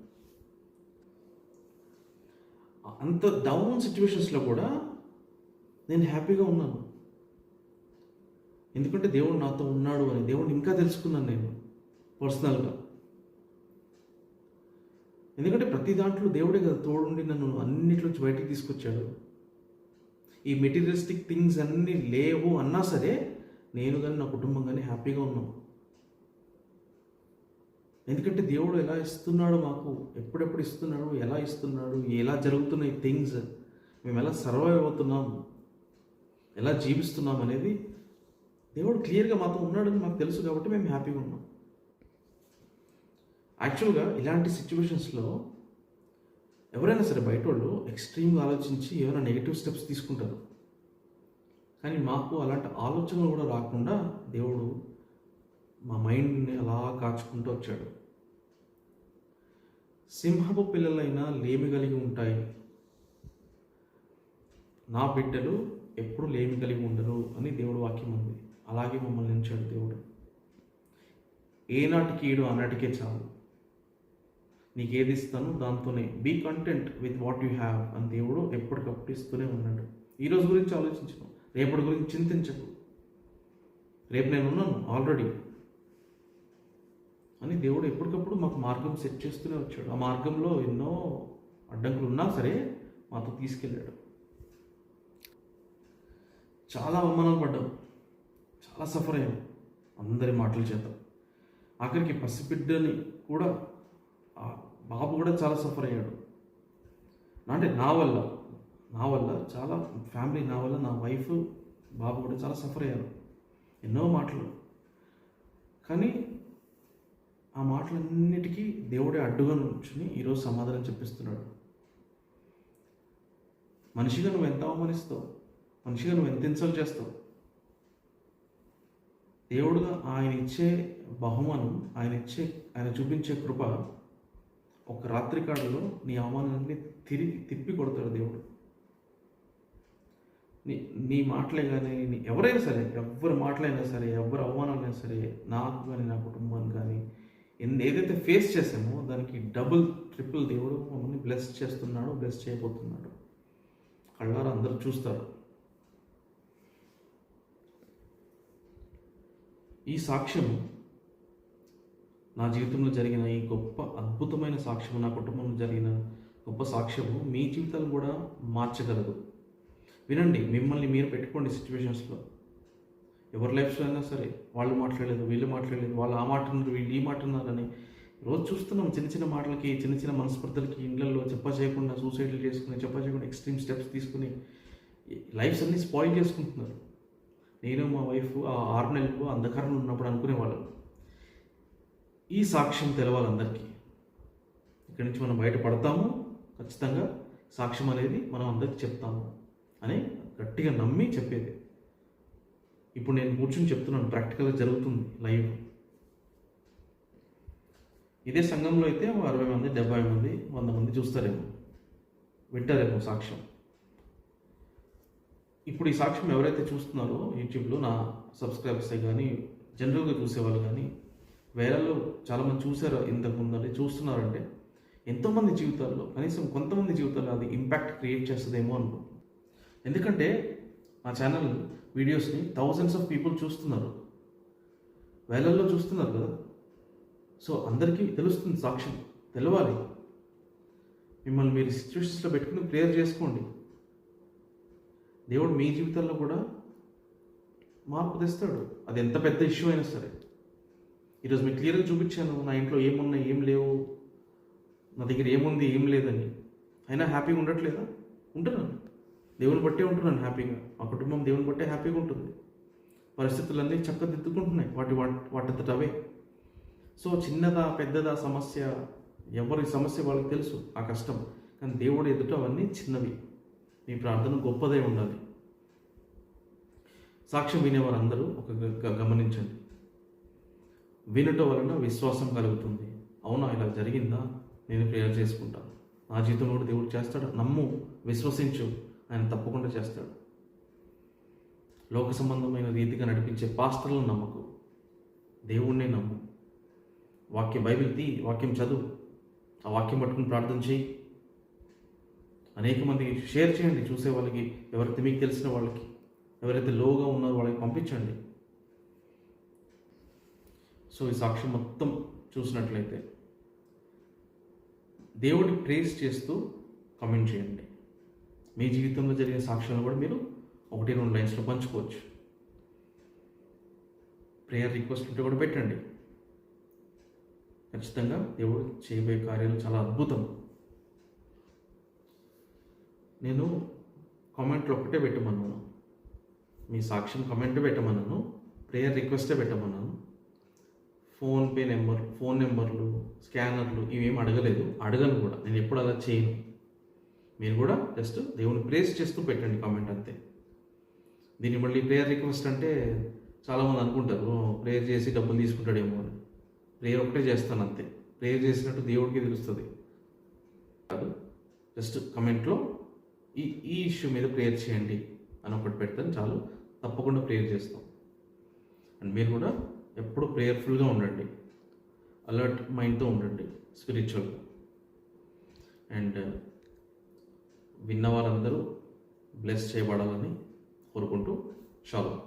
అంత డౌన్ సిచ్యువేషన్స్లో కూడా నేను హ్యాపీగా ఉన్నాను. ఎందుకంటే దేవుడు నాతో ఉన్నాడు అని దేవుడిని ఇంకా తెలుసుకున్నాను నేను పర్సనల్గా. ఎందుకంటే ప్రతి దాంట్లో దేవుడే కదా తోడుండి నన్ను అన్నింటిలోంచి బయటికి తీసుకొచ్చాడు. ఈ మెటీరియలిస్టిక్ థింగ్స్ అన్నీ లేవు అన్నా సరే నేను కానీ నా కుటుంబం కానీ హ్యాపీగా ఉన్నాం. ఎందుకంటే దేవుడు ఎలా ఇస్తున్నాడు మాకు, ఎప్పుడెప్పుడు ఇస్తున్నాడు, ఎలా ఇస్తున్నాడు, ఎలా జరుగుతున్నాయి థింగ్స్, మేము ఎలా సర్వైవ్ అవుతున్నాం, ఎలా జీవిస్తున్నాం అనేది దేవుడు క్లియర్గా మాతో ఉన్నాడని మాకు తెలుసు కాబట్టి మేము హ్యాపీగా ఉన్నాం. యాక్చువల్గా ఇలాంటి సిచ్యువేషన్స్లో ఎవరైనా సరే బయట వాళ్ళు ఎక్స్ట్రీమ్గా ఆలోచించి ఏమైనా నెగిటివ్ స్టెప్స్ తీసుకుంటారు. కానీ మాకు అలాంటి ఆలోచనలు కూడా రాకుండా దేవుడు మా మైండ్ని అలా కాచుకుంటూ వచ్చాడు. సింహపు పిల్లలైనా లేమి కలిగి ఉంటాయి, నా బిడ్డలు ఎప్పుడు లేమి కలిగి ఉండరు అని దేవుడు వాక్యం ఉంది. అలాగే మమ్మల్ని ఉంచాడు దేవుడు. ఏనాటికి ఈడు ఆనాటికే చాలు, నీకు ఏది ఇస్తాను దాంతోనే, be content with what you have అని దేవుడు ఎప్పటికప్పుడు ఇస్తూనే ఉన్నాడు. ఈరోజు గురించి ఆలోచించను, రేపటి గురించి చింతించకు. రేపు నేను ఉన్నాను ఆల్రెడీ. అని దేవుడు ఎప్పటికప్పుడు మాకు మార్గం సెట్ చేస్తూనే వచ్చాడు. ఆ మార్గంలో ఎన్నో అడ్డంకులు ఉన్నా సరే మాతో తీసుకెళ్ళాడు. చాలా అవమానాలు పడ్డాం, చాలా సఫర్ అయ్యాం అందరి మాటల చేత. ఆఖరికి పసిబిడ్డని కూడా, ఆ బాబు కూడా చాలా సఫర్ అయ్యాడు. అంటే నా వల్ల చాలా ఫ్యామిలీ, నా వల్ల నా వైఫ్ బాబు కూడా చాలా సఫర్ అయ్యారు. ఎన్నో మాటలు. కానీ ఆ మాటలన్నిటికీ దేవుడే అడ్డుగా నుంచుని ఈరోజు సమాధానం చెప్పిస్తున్నాడు. మనిషిగా నువ్వు ఎంత అవమానిస్తావు, మనిషిగా నువ్వు ఎంత ఇన్సల్ట్ చేస్తావు, దేవుడుగా ఆయన ఇచ్చే బహుమానం, ఆయన చూపించే కృప ఒక రాత్రి కాడలో నీ అవమానాన్ని తిప్పి కొడతాడు దేవుడు. నీ మాటలే కానీ, ఎవరైనా సరే, ఎవరి మాటలైనా సరే, ఎవరి అవమానాలైనా సరే, నాకు కానీ నా కుటుంబానికి కానీ ఏదైతే ఫేస్ చేసామో దానికి డబుల్ ట్రిపుల్ దేవుడు మమ్మల్ని బ్లెస్ చేస్తున్నాడు, బ్లెస్ చేయబోతున్నాడు. కళ్ళారా అందరూ చూస్తారు. ఈ సాక్ష్యం, నా జీవితంలో జరిగిన ఈ గొప్ప అద్భుతమైన సాక్ష్యము, నా కుటుంబంలో జరిగిన గొప్ప సాక్ష్యము మీ జీవితాలు కూడా మార్చగలదు. వినండి, మిమ్మల్ని మీరు పెట్టుకోండి సిచ్యువేషన్స్లో. ఎవరి లైఫ్స్లో అయినా సరే, వాళ్ళు మాట్లాడలేదు, వీళ్ళు మాట్లాడలేదు, వాళ్ళు ఆ మాట అన్నారు, వీళ్ళు ఈ మాట అన్నారని రోజు చూస్తున్నాం. చిన్న చిన్న మాటలకి, చిన్న చిన్న మనస్పర్ధలకి ఇళ్లలో చేయకుండా సూసైడ్లు చేసుకుని, చేయకుండా ఎక్స్ట్రీమ్ స్టెప్స్ తీసుకుని లైఫ్స్ అన్నీ స్పాయిల్ చేసుకుంటున్నారు. నేను మా వైఫ్ ఆ 6 నెలలు అంధకారంలో ఉన్నప్పుడు అనుకునేవాళ్ళం, ఈ సాక్ష్యం తెలవాలి అందరికీ. ఇక్కడి నుంచి మనం బయటపడతాము, ఖచ్చితంగా సాక్ష్యం అనేది మనం అందరికీ చెప్తాము అని గట్టిగా నమ్మి చెప్పేది. ఇప్పుడు నేను కూర్చొని చెప్తున్నాను, ప్రాక్టికల్గా జరుగుతుంది లైవ్. ఇదే సంఘంలో అయితే 60 మంది, 70 మంది, 100 మంది చూస్తారేమో, వింటారేమో సాక్ష్యం. ఇప్పుడు ఈ సాక్ష్యం ఎవరైతే చూస్తున్నారో యూట్యూబ్లో, నా సబ్స్క్రైబర్స్ కానీ, జనరల్గా చూసేవాళ్ళు కానీ, వేలల్లో చాలామంది చూసారు ఇంతకుముందంటే, చూస్తున్నారంటే ఎంతోమంది జీవితాల్లో, కనీసం కొంతమంది జీవితాల్లో అది ఇంపాక్ట్ క్రియేట్ చేస్తుందేమో అనుకో. ఎందుకంటే మా ఛానల్ వీడియోస్ని థౌజండ్స్ ఆఫ్ పీపుల్ చూస్తున్నారు, వేలల్లో చూస్తున్నారు కదా. సో అందరికీ తెలుస్తుంది, సాక్ష్యం తెలవాలి. మిమ్మల్ని మీరు సిచ్యువేషన్స్లో పెట్టుకుని ప్రేయర్ చేసుకోండి. దేవుడు మీ జీవితాల్లో కూడా మార్పు తెస్తాడు, అది ఎంత పెద్ద ఇష్యూ అయినా సరే. ఈరోజు మీకు క్లియర్గా చూపించాను, నా ఇంట్లో ఏమున్నాయి, ఏం లేవు, నా దగ్గర ఏముంది, ఏం లేదని. అయినా హ్యాపీగా ఉండట్లేదా? ఉంటున్నాను, దేవుని బట్టే ఉంటున్నాను హ్యాపీగా. మా కుటుంబం దేవుని బట్టే హ్యాపీగా ఉంటుంది. పరిస్థితులన్నీ చక్కదిద్దుకుంటున్నాయి వాటింతట అవే. సో చిన్నదా పెద్దదా సమస్య, ఎవరి సమస్య వాళ్ళకి తెలుసు, ఆ కష్టం. కానీ దేవుడు ఎదుట అవన్నీ చిన్నవి. మీ ప్రార్థన గొప్పదై ఉండాలి. సాక్ష్యం వినేవారు అందరూ గమనించండి. వినటం వలన విశ్వాసం కలుగుతుంది. అవునా, ఇలా జరిగిందా, నేను ప్రేయర్ చేసుకుంటాను, నా జీవితంలో కూడా దేవుడు చేస్తాడు. నమ్ము, విశ్వసించు, ఆయన తప్పకుండా చేస్తాడు. లోక సంబంధమైన రీతిగా నడిపించే పాస్టర్లను నమ్మకు, దేవుణ్ణే నమ్ము. బైబిల్ తీ, వాక్యం చదువు, ఆ వాక్యం పట్టుకుని ప్రార్థన చేయి. అనేక మందికి షేర్ చేయండి, చూసే వాళ్ళకి, ఎవరైతే మీకు తెలిసిన వాళ్ళకి, ఎవరైతే లోగా ఉన్నారో వాళ్ళకి పంపించండి. సో ఈ సాక్ష్యం మొత్తం చూసినట్లయితే దేవుడికి ప్రేస్ చేస్తూ కామెంట్ చేయండి. మీ జీవితంలో జరిగిన సాక్ష్యాలను కూడా మీరు 1-2 లైన్స్లో పంచుకోవచ్చు. ప్రేయర్ రిక్వెస్ట్ ఉంటే కూడా పెట్టండి. ఖచ్చితంగా దేవుడు చేయబోయే కార్యాలు చాలా అద్భుతం. నేను కామెంట్లో ఒకటే పెట్టమన్నాను, మీ సాక్ష్యం కామెంట్ పెట్టమన్నాను, ప్రేయర్ రిక్వెస్టే పెట్టమన్నాను. ఫోన్పే నెంబర్, ఫోన్ నెంబర్లు, స్కానర్లు ఇవేం అడగలేదు, అడగను కూడా. నేను ఎప్పుడు అలా చేయను. మీరు కూడా జస్ట్ దేవుని ప్రేస్ చేస్తూ పెట్టండి కామెంట్, అంతే. దీన్ని మళ్ళీ ప్రేయర్ రిక్వెస్ట్ అంటే చాలామంది అనుకుంటారు ప్రేయర్ చేసి డబ్బులు తీసుకుంటాడేమో అని. ప్రేయర్ ఒకటే చేస్తాను అంతే. ప్రేయర్ చేసినట్టు దేవుడికి తెలుస్తుంది కాదు. జస్ట్ కమెంట్లో ఈ ఇష్యూ మీద ప్రేయర్ చేయండి అని ఒకటి పెడతాను చాలు. తప్పకుండా ప్రేయర్ చేస్తాం. అండ్ మీరు కూడా ఎప్పుడు ప్రేయర్ఫుల్గా ఉండండి, అలర్ట్ మైండ్తో ఉండండి స్పిరిచువల్గా. అండ్ విన్న వారందరూ బ్లెస్ చేయబడాలని కోరుకుంటూ షాలోమ్.